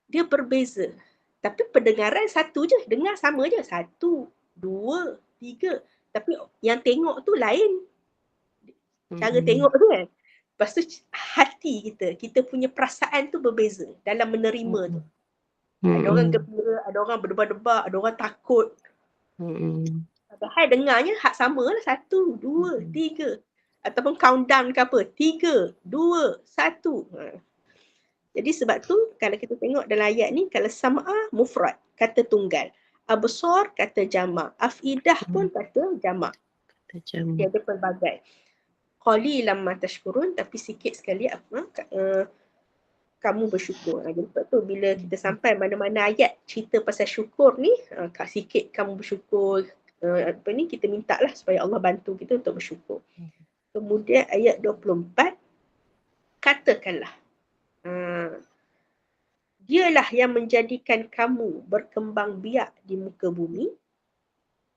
Dia berbeza. Tapi pendengaran satu je. Dengar sama je. 1, 2, 3. Tapi yang tengok tu lain. Cara tengok tu kan. Lepas tu hati kita punya perasaan tu berbeza dalam menerima tu. Ada orang gembira, ada orang berdebar-debar, ada orang takut. Padahal dengarnya hak sama lah. 1, 2, 3. Ataupun countdown ke apa. 3, 2, 1. Jadi sebab tu kalau kita tengok dalam ayat ni, kalau sam'a mufrad, kata tunggal. Absar kata jamak. Afidah pun kata jamak. Dia ada pelbagai. Qalilan ma tashkurun, tapi sikit sekali kamu bersyukur. Jadi sebab tu bila kita sampai mana-mana ayat cerita pasal syukur ni, sikit kamu bersyukur. Kita minta lah supaya Allah bantu kita untuk bersyukur. Kemudian ayat 24, katakanlah. Dialah yang menjadikan kamu berkembang biak di muka bumi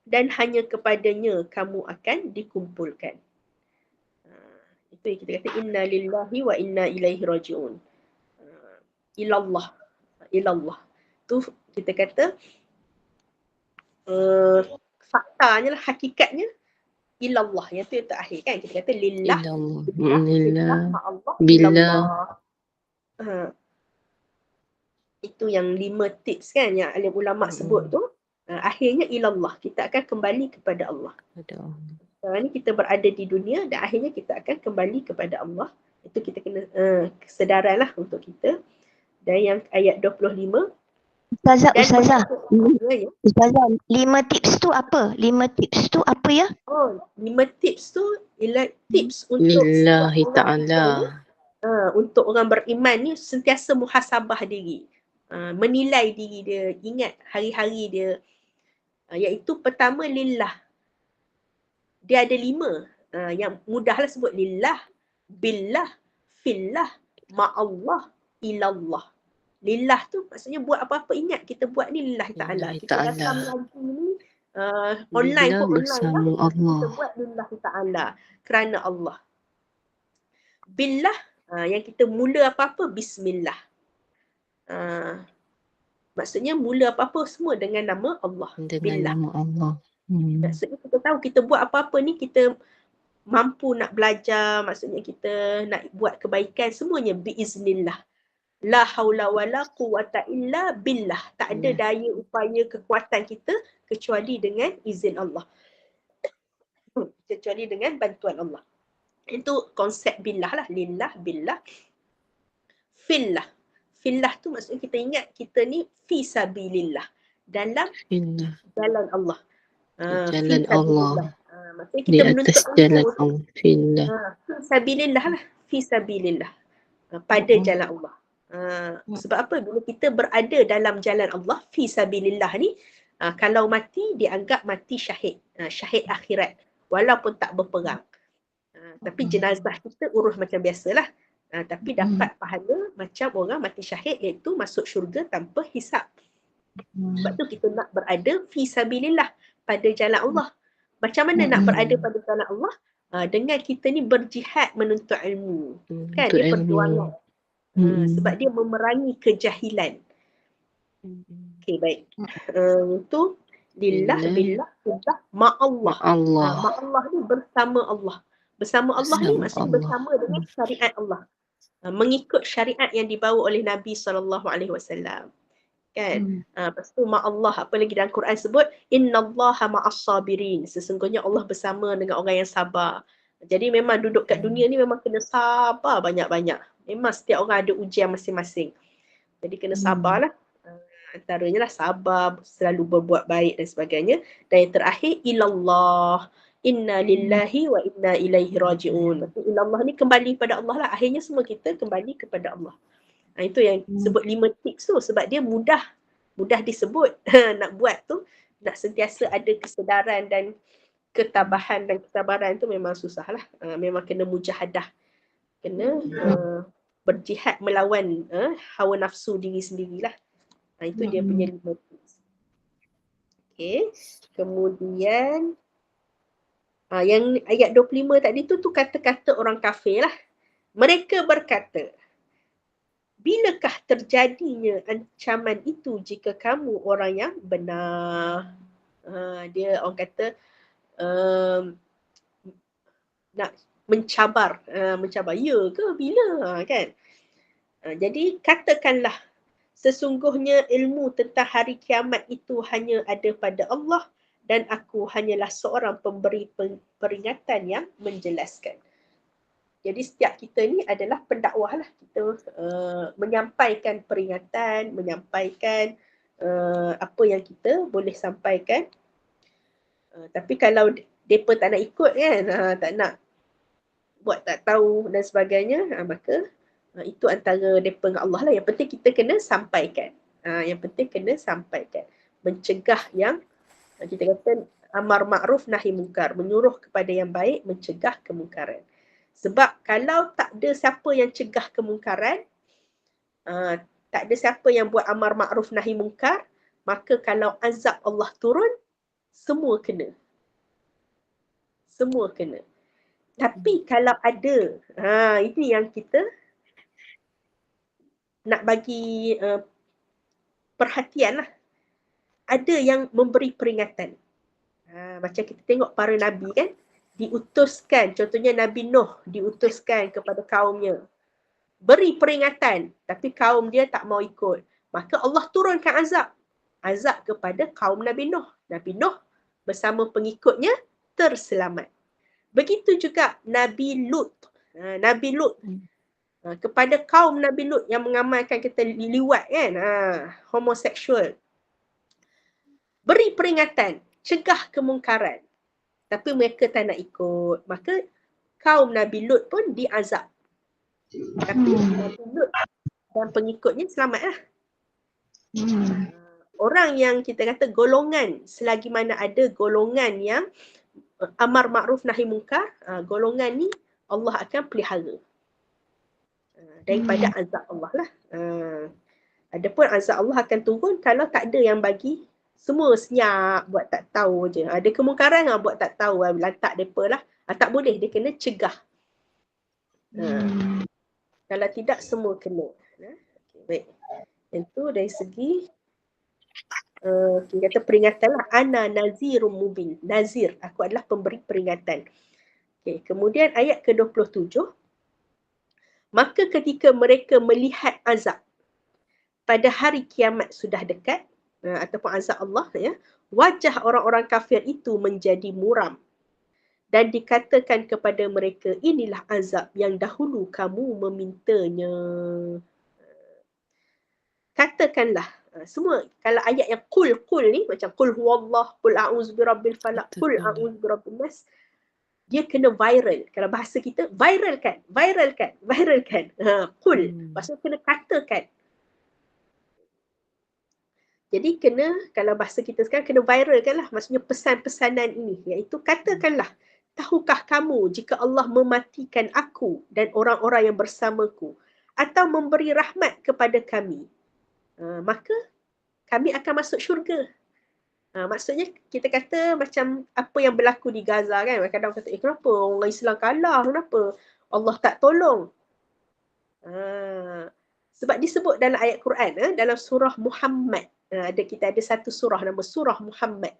dan hanya kepadanya kamu akan dikumpulkan. Itu yang kita kata inna lillahi wa inna ilaihi raji'un. Ilallah. Tu kita kata faktanya lah, hakikatnya ilallah. Yang tu yang terakhir kan. Kita kata lillah. Lillah ma'allah. Ilallah. Itu yang 5 tips kan yang alim ulama sebut tu. Akhirnya ilallah. Kita akan kembali kepada Allah. Sekarang ni kita berada di dunia dan akhirnya kita akan kembali kepada Allah. Itu kita kena kesedaran lah untuk kita. Dan yang ayat 25. Ustazah, 5 tips tu apa? 5 tips tu apa ya? 5 tips tu ialah tips untuk lillahi ta'ala. Untuk orang beriman ni sentiasa muhasabah diri. Menilai diri dia, ingat hari-hari dia. Iaitu pertama lillah. Dia ada 5. Yang mudahlah sebut lillah, billah, fillah, ma'allah, ilallah. Lillah tu maksudnya buat apa-apa ingat kita buat ni lillah ta'ala. Kita datang lagi ni online pun online lah. Kita buat lillah ta'ala kerana Allah. Billah, yang kita mula apa-apa bismillah. Maksudnya mula apa-apa semua dengan nama Allah. Billah. Nama Allah. Maksudnya kita tahu kita buat apa-apa ni kita mampu nak belajar, maksudnya kita nak buat kebaikan semuanya biiznillah. La haula wala quwata illa billah. Tak ada daya upaya kekuatan kita kecuali dengan izin Allah. Kecuali dengan bantuan Allah. Itu konsep billah lah. Lillah, billah. Fillah. Fillah tu maksudnya kita ingat kita ni fi sabilillah. Dalam jalan Allah. Jalan Allah. Maksudnya kita menuntut jalan Allah. Fillah. Fi sabilillah lah. Fi sabilillah. Pada jalan Allah. Sebab apa? Bila kita berada dalam jalan Allah, fi sabilillah ni, kalau mati, dianggap mati syahid. Syahid akhirat. Walaupun tak berperang. Tapi jenazah kita urus macam biasalah. Tapi dapat pahala macam orang mati syahid, iaitu masuk syurga tanpa hisap. Sebab tu kita nak berada fi sabilillah, pada jalan Allah. Macam mana nak berada pada jalan Allah? Dengan kita ni berjihad menuntut ilmu. Kan? Dia perjuangan. Sebab dia memerangi kejahilan. Okay, baik. Itu lillah, billah, billah, ma'allah. Ma'allah ni bersama Allah. Bersama Allah ni maksudnya bersama dengan syariat Allah. Mengikut syariat yang dibawa oleh Nabi SAW. Kan? Lepas tu ma'allah, apa lagi dalam Quran sebut, innallaha ma'as sabirin. Sesungguhnya Allah bersama dengan orang yang sabar. Jadi memang duduk kat dunia ni memang kena sabar banyak-banyak. Memang setiap orang ada ujian masing-masing. Jadi kena sabarlah. Antaranya lah sabar, selalu berbuat baik dan sebagainya. Dan yang terakhir, ilallah. Inna lillahi wa inna ilaihi raji'un. Maksudnya ilallah ni kembali pada Allah lah. Akhirnya semua kita kembali kepada Allah. Itu yang sebut 5 tips tu. Sebab dia mudah disebut. Nak buat tu, nak sentiasa ada kesedaran dan ketabahan dan kesabaran tu memang susah lah. Memang kena mujahadah. Kena berjihad melawan hawa nafsu diri sendirilah. Itu dia punya 5 tips. Okay. Kemudian yang ayat 25 tadi tu kata-kata orang kafir lah. Mereka berkata, bilakah terjadinya ancaman itu jika kamu orang yang benar? Dia orang kata nak mencabar. Ya ke? Bila? Kan? Jadi katakanlah, sesungguhnya ilmu tentang hari kiamat itu hanya ada pada Allah dan aku hanyalah seorang pemberi peringatan yang menjelaskan. Jadi setiap kita ni adalah pendakwah lah. Kita menyampaikan peringatan, menyampaikan apa yang kita boleh sampaikan. Tapi kalau mereka tak nak ikut kan, tak nak buat tak tahu dan sebagainya, maka itu antara mereka dengan Allah lah. Yang penting kita kena sampaikan. Yang penting kena sampaikan. Mencegah yang kita kata amar ma'ruf nahi mungkar. Menyuruh kepada yang baik, mencegah kemungkaran. Sebab kalau tak ada siapa yang cegah kemungkaran, tak ada siapa yang buat amar ma'ruf nahi mungkar, maka kalau azab Allah turun, semua kena. Semua kena. Tapi kalau ada, itu yang kita nak bagi perhatian lah. Ada yang memberi peringatan. Macam kita tengok para Nabi kan, diutuskan, contohnya Nabi Nuh diutuskan kepada kaumnya. Beri peringatan, tapi kaum dia tak mau ikut. Maka Allah turunkan azab. Azab kepada kaum Nabi Nuh. Nabi Nuh bersama pengikutnya terselamat. Begitu juga Nabi Lut. Nabi Lut. Kepada kaum Nabi Lut yang mengamalkan kita liwat kan, homoseksual. Beri peringatan, cegah kemungkaran. Tapi mereka tak nak ikut. Maka kaum Nabi Lut pun diazab. Tapi Nabi Lut dan pengikutnya selamatlah. Orang yang kita kata golongan, selagi mana ada golongan yang amar ma'ruf nahi mungkar, golongan ni Allah akan pelihara daripada azab Allah lah. Adapun azab Allah akan turun kalau tak ada yang bagi. Semua senyap, buat tak tahu je. Ada kemungkaran, buat tak tahu, lantak mereka lah. Tak boleh, dia kena cegah. Kalau tidak, semua kena. Okay, baik. Itu dari segi kita kata peringatan lah. Ana nazirum mubin. Nazir, aku adalah pemberi peringatan. Okay, kemudian ayat ke-27. Maka ketika mereka melihat azab pada hari kiamat sudah dekat, ataupun azab Allah, ya, wajah orang-orang kafir itu menjadi muram dan dikatakan kepada mereka, inilah azab yang dahulu kamu memintanya. Katakanlah, semua kalau ayat yang qul ni macam qul huwallah, qul a'udzu birabbil falaq, qul a'udzu birabbin nas, dia kena viral. Kalau bahasa kita, viralkan. Qul, maksudnya kena katakan. Jadi kena, kalau bahasa kita sekarang, kena viralkan lah. Maksudnya pesan-pesanan ini, iaitu katakanlah tahukah kamu jika Allah mematikan aku dan orang-orang yang bersamaku atau memberi rahmat kepada kami, maka kami akan masuk syurga. Maksudnya kita kata macam apa yang berlaku di Gaza kan. Kadang-kadang kata, kenapa orang Islam kalah? Kenapa Allah tak tolong? Sebab disebut dalam ayat Quran, dalam surah Muhammad. Kita ada satu surah nama surah Muhammad.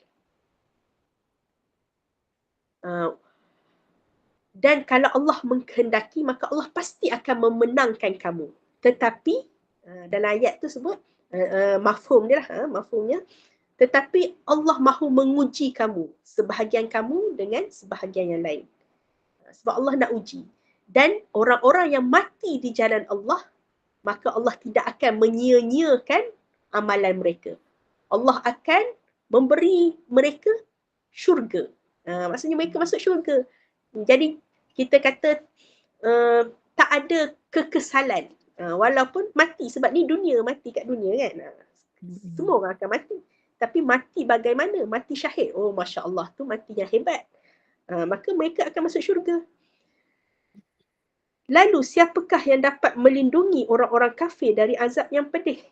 Dan kalau Allah mengkehendaki, maka Allah pasti akan memenangkan kamu. Tetapi dalam ayat tu sebut mafhum dia lah, mafhumnya, tetapi Allah mahu menguji kamu, sebahagian kamu dengan sebahagian yang lain. Sebab Allah nak uji. Dan orang-orang yang mati di jalan Allah, maka Allah tidak akan menyia-nyiakan amalan mereka. Allah akan memberi mereka syurga. Maksudnya mereka masuk syurga. Jadi kita kata tak ada kekesalan. Walaupun mati, sebab ni dunia, mati kat dunia kan. Semua orang akan mati. Tapi mati bagaimana? Mati syahid. Oh, Masya Allah, tu mati yang hebat. Maka mereka akan masuk syurga. Lalu siapakah yang dapat melindungi orang-orang kafir dari azab yang pedih?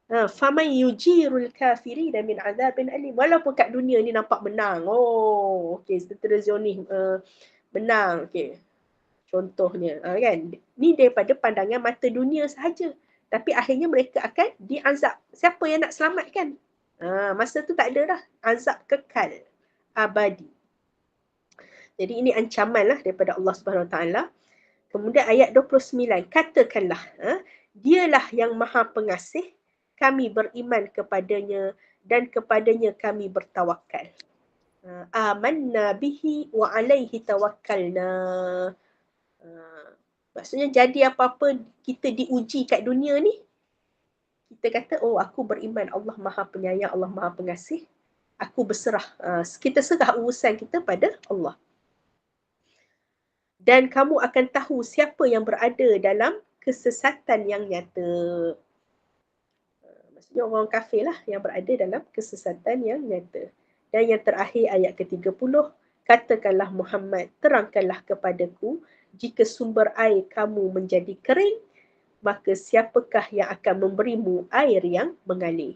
Faman yujirul kafirina min azabin alim. Walaupun kat dunia ni nampak menang. Oh, okey, tentera Zionis menang. Okey. Contohnya, kan? Ni daripada pandangan mata dunia sahaja. Tapi akhirnya mereka akan diazab. Siapa yang nak selamatkan? Masa tu tak ada dah. Azab kekal. Abadi. Jadi ini ancaman lah daripada Allah Subhanahu Wa Taala. Kemudian ayat 29. Katakanlah, dialah yang maha pengasih. Kami beriman kepadanya dan kepadanya kami bertawakal. Amanna bihi wa alaihi tawakkalna. Maksudnya jadi apa-apa kita diuji kat dunia ni, kita kata, oh aku beriman Allah maha penyayang, Allah maha pengasih. Aku berserah. Kita serah urusan kita pada Allah. Dan kamu akan tahu siapa yang berada dalam kesesatan yang nyata. Maksudnya orang kafir lah yang berada dalam kesesatan yang nyata. Dan yang terakhir ayat ke-30. Katakanlah Muhammad, terangkanlah kepadaku jika sumber air kamu menjadi kering, maka siapakah yang akan memberimu air yang mengalir?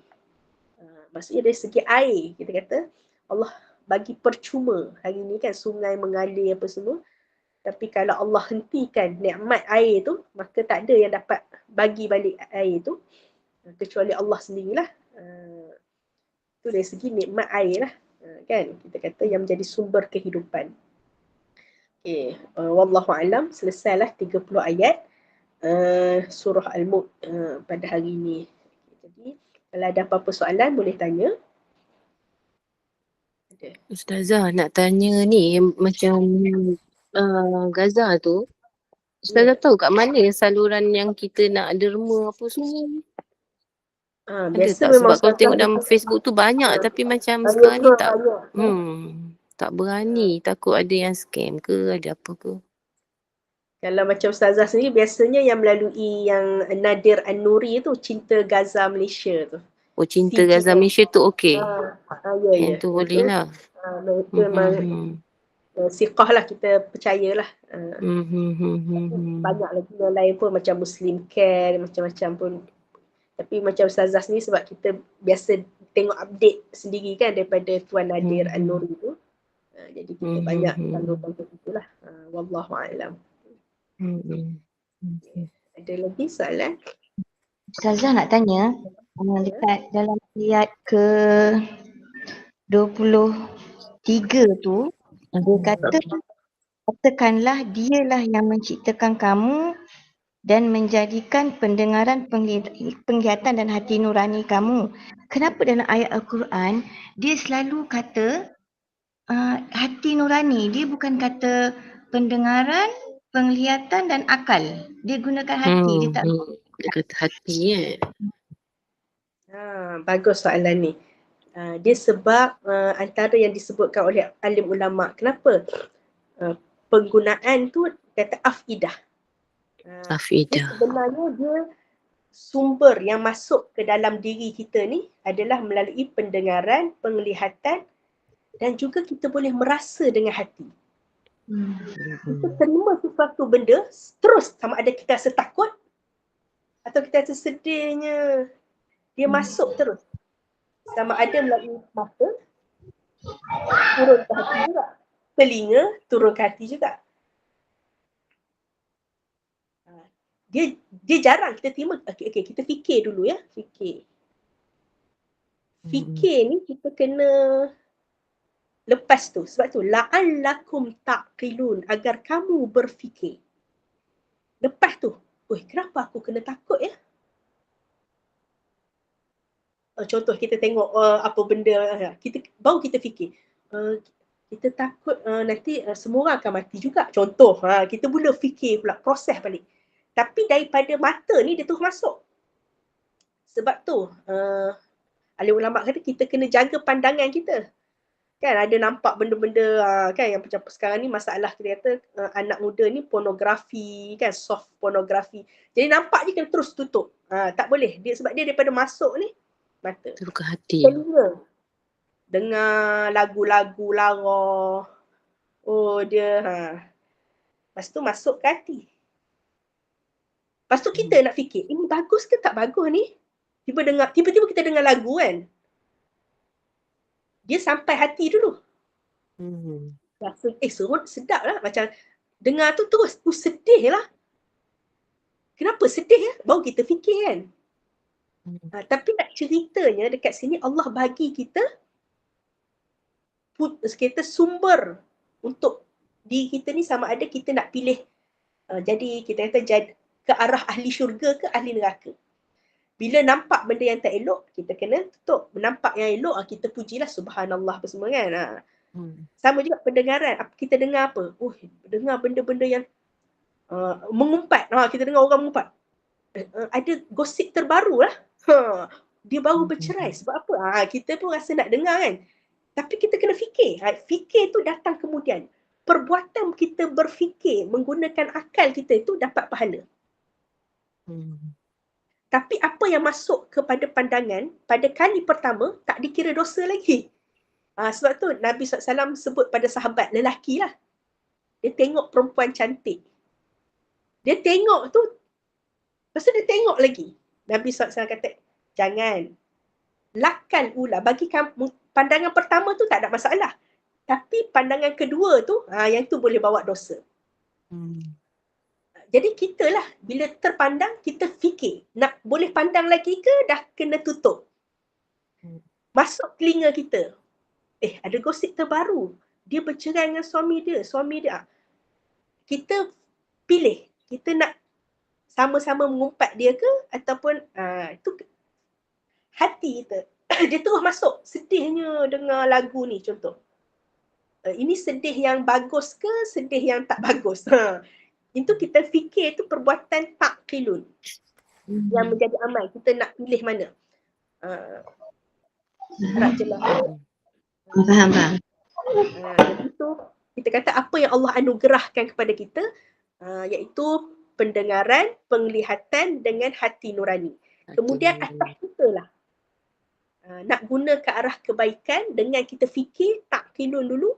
Maksudnya dari segi air, kita kata Allah bagi percuma. Hari ni kan sungai mengalir apa semua. Tapi kalau Allah hentikan nikmat air tu, maka tak ada yang dapat bagi balik air tu kecuali Allah sendirilah. Itu dari segi nikmat air lah. Kan? Kita kata yang menjadi sumber kehidupan. Okay. Wallahu alam. Selesailah 30 ayat surah Al-Mulk pada hari ini. Jadi kalau ada apa-apa soalan boleh tanya. Ustazah nak tanya ni macam Gaza tu. Ustazah tahu kat mana saluran yang kita nak derma apa semua? Biasa tak? Sebab kalau tengok dalam Facebook tu banyak tapi macam sekarang ni tak tak berani, takut ada yang scam ke, ada apa ke. Kalau macam Ustazah sendiri biasanya yang melalui yang Nadir An-Nuri tu, Cinta Gaza Malaysia tu. Oh, Cinta Gaza Malaysia tu okey. Ya. Yang tu boleh lah. Itu memang siqah lah, kita percayalah. Banyak lagi yang lain pun macam Muslim Care, macam-macam pun. Tapi macam Ustazah ni sebab kita biasa tengok update sendiri kan daripada Tuan Nadir An-Nuri tu. Jadi kita banyak tanggung-tanggung itulah. Wallahu'alam. Ada lagi soalan? Ustazah nak tanya, dekat dalam ayat ke 23 tu, dia kata, katakanlah dialah yang menciptakan kamu dan menjadikan pendengaran, penglihatan dan hati nurani kamu. Kenapa dalam ayat Al-Quran dia selalu kata hati nurani? Dia bukan kata pendengaran, penglihatan dan akal. Dia gunakan hati. Dia tak dia kata hati bagus soalan ni. Dia sebab antara yang disebutkan oleh alim ulama. Kenapa? Penggunaan tu kata afidah. Sebenarnya dia sumber yang masuk ke dalam diri kita ni adalah melalui pendengaran, penglihatan dan juga kita boleh merasa dengan hati. Kita terima sesuatu benda, terus sama ada kita rasa takut atau kita rasa sedihnya. Dia masuk terus. Sama ada melalui mata, turun ke hati juga. Telinga, turun ke hati juga. Dia jarang kita terima. Okay, kita fikir dulu ya. Fikir ni kita kena lepas tu. Sebab tu, la'allakum taqilun, agar kamu berfikir. Lepas tu, kenapa aku kena takut ya? Contoh kita tengok apa benda, baru kita fikir. Kita takut nanti semua orang akan mati juga. Contoh, kita mula fikir pula, proses balik. Tapi daripada mata ni dia terus masuk. Sebab tu, alim ulama kata kita kena jaga pandangan kita. Kan ada nampak benda-benda kan yang macam sekarang ni masalah kita kata anak muda ni pornografi kan, soft pornografi. Jadi nampak je kena terus tutup. Tak boleh. Sebab dia daripada masuk ni mata. Terus ke hati. Telinga. Dengar lagu-lagu lara. Dia lepas tu masuk ke hati. Lepas tu kita nak fikir, ini bagus ke tak bagus ni? Tiba-tiba kita dengar lagu kan. Dia sampai hati dulu. Rasa, serut sedap lah. Macam dengar tu terus, sedih lah. Kenapa sedih ya? Baru kita fikir kan. Tapi nak ceritanya dekat sini Allah bagi kita sumber untuk diri kita ni sama ada kita nak pilih jadi kita kata ke arah ahli syurga ke ahli neraka. Bila nampak benda yang tak elok, kita kena tutup. Nampak yang elok, kita pujilah subhanallah apa semua kan. Sama juga pendengaran. Kita dengar apa? Dengar benda-benda yang mengumpat. Kita dengar orang mengumpat. Ada gosip terbaru lah. Dia baru bercerai. Sebab apa? Kita pun rasa nak dengar kan. Tapi kita kena fikir. Fikir tu datang kemudian. Perbuatan kita berfikir menggunakan akal kita itu dapat pahala. Tapi apa yang masuk kepada pandangan pada kali pertama tak dikira dosa lagi. Sebab tu Nabi SAW sebut pada sahabat lelaki lah. Dia tengok perempuan cantik. Dia tengok tu, lepas tu dia tengok lagi. Nabi SAW kata, jangan. Lakal ula. Bagi kamu, pandangan pertama tu tak ada masalah. Tapi pandangan kedua tu, yang tu boleh bawa dosa. Jadi kita lah, bila terpandang, kita fikir. Nak boleh pandang lagi ke dah kena tutup? Masuk telinga kita. Ada gosip terbaru. Dia bercerai dengan suami dia. Kita pilih. Kita nak sama-sama mengumpat dia ke ataupun itu hati kita. Dia terus masuk. Sedihnya dengar lagu ni contoh. Ini sedih yang bagus ke sedih yang tak bagus? Itu kita fikir itu perbuatan taqilun yang menjadi amal. Kita nak pilih mana? Harap jelas. Faham. Itu kita kata apa yang Allah anugerahkan kepada kita iaitu pendengaran, penglihatan dengan hati nurani. Kemudian atas kita lah nak guna ke arah kebaikan dengan kita fikir taqilun dulu.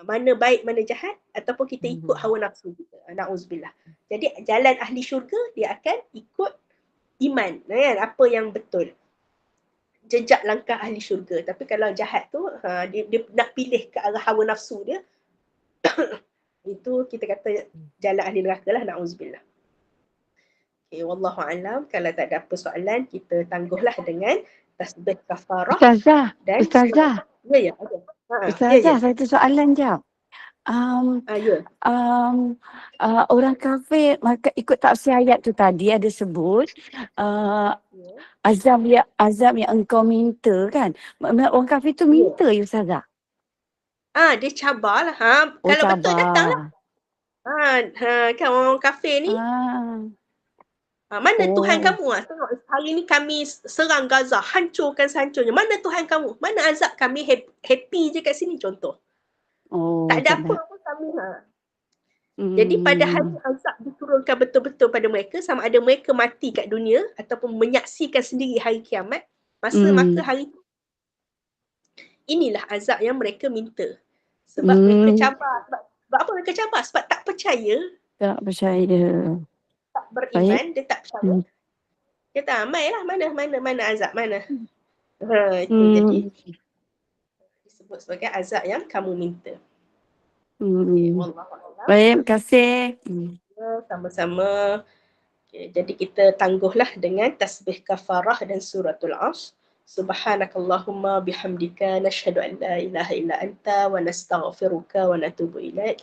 Mana baik, mana jahat, ataupun kita ikut hawa nafsu kita. Na'udzubillah. Jadi jalan ahli syurga dia akan ikut iman, kan? Apa yang betul. Jejak langkah ahli syurga. Tapi kalau jahat tu, dia nak pilih ke arah hawa nafsu dia, itu kita kata jalan ahli neraka lah. Na'udzubillah. Okay, wallahu'alam. Kalau tak ada apa soalan, kita tangguhlah dengan tasbih kafarah. Ustazah. Ya, ada. Ustazah, satu soalan je. Orang kafir ikut tafsir ayat tu tadi ada sebut azab yang engkau minta kan. Orang kafir tu minta ya Ustazah. Dia cabarlah. Kalau cabar. Betul datanglah. Kan orang kafir ni. Mana Tuhan kamu? Tengok hari ni kami serang Gaza, hancurkan sehancurnya. Mana Tuhan kamu? Mana azab kami? Happy je kat sini contoh. Tak ada apa pun kami. Jadi pada hari azab diturunkan betul-betul pada mereka, sama ada mereka mati kat dunia ataupun menyaksikan sendiri hari kiamat, maka hari tu inilah azab yang mereka minta. Sebab mereka cabar. Sebab Sebab apa mereka cabar? Sebab tak percaya, Tak percaya. tak Baik. beriman, dia tak percaya. Hmm. Dia tak lah, mana azab, mana. Itu jadi disebut sebagai azab yang kamu minta. Okay, wallahu a'lam. Baik, terima kasih. Sama-sama. Okay, jadi kita tangguhlah dengan tasbih kafarah dan suratul Asr. Subhanakallahumma bihamdika nashhadu an la ilaha illa anta wa nastaghfiruka wa natubu ilaik.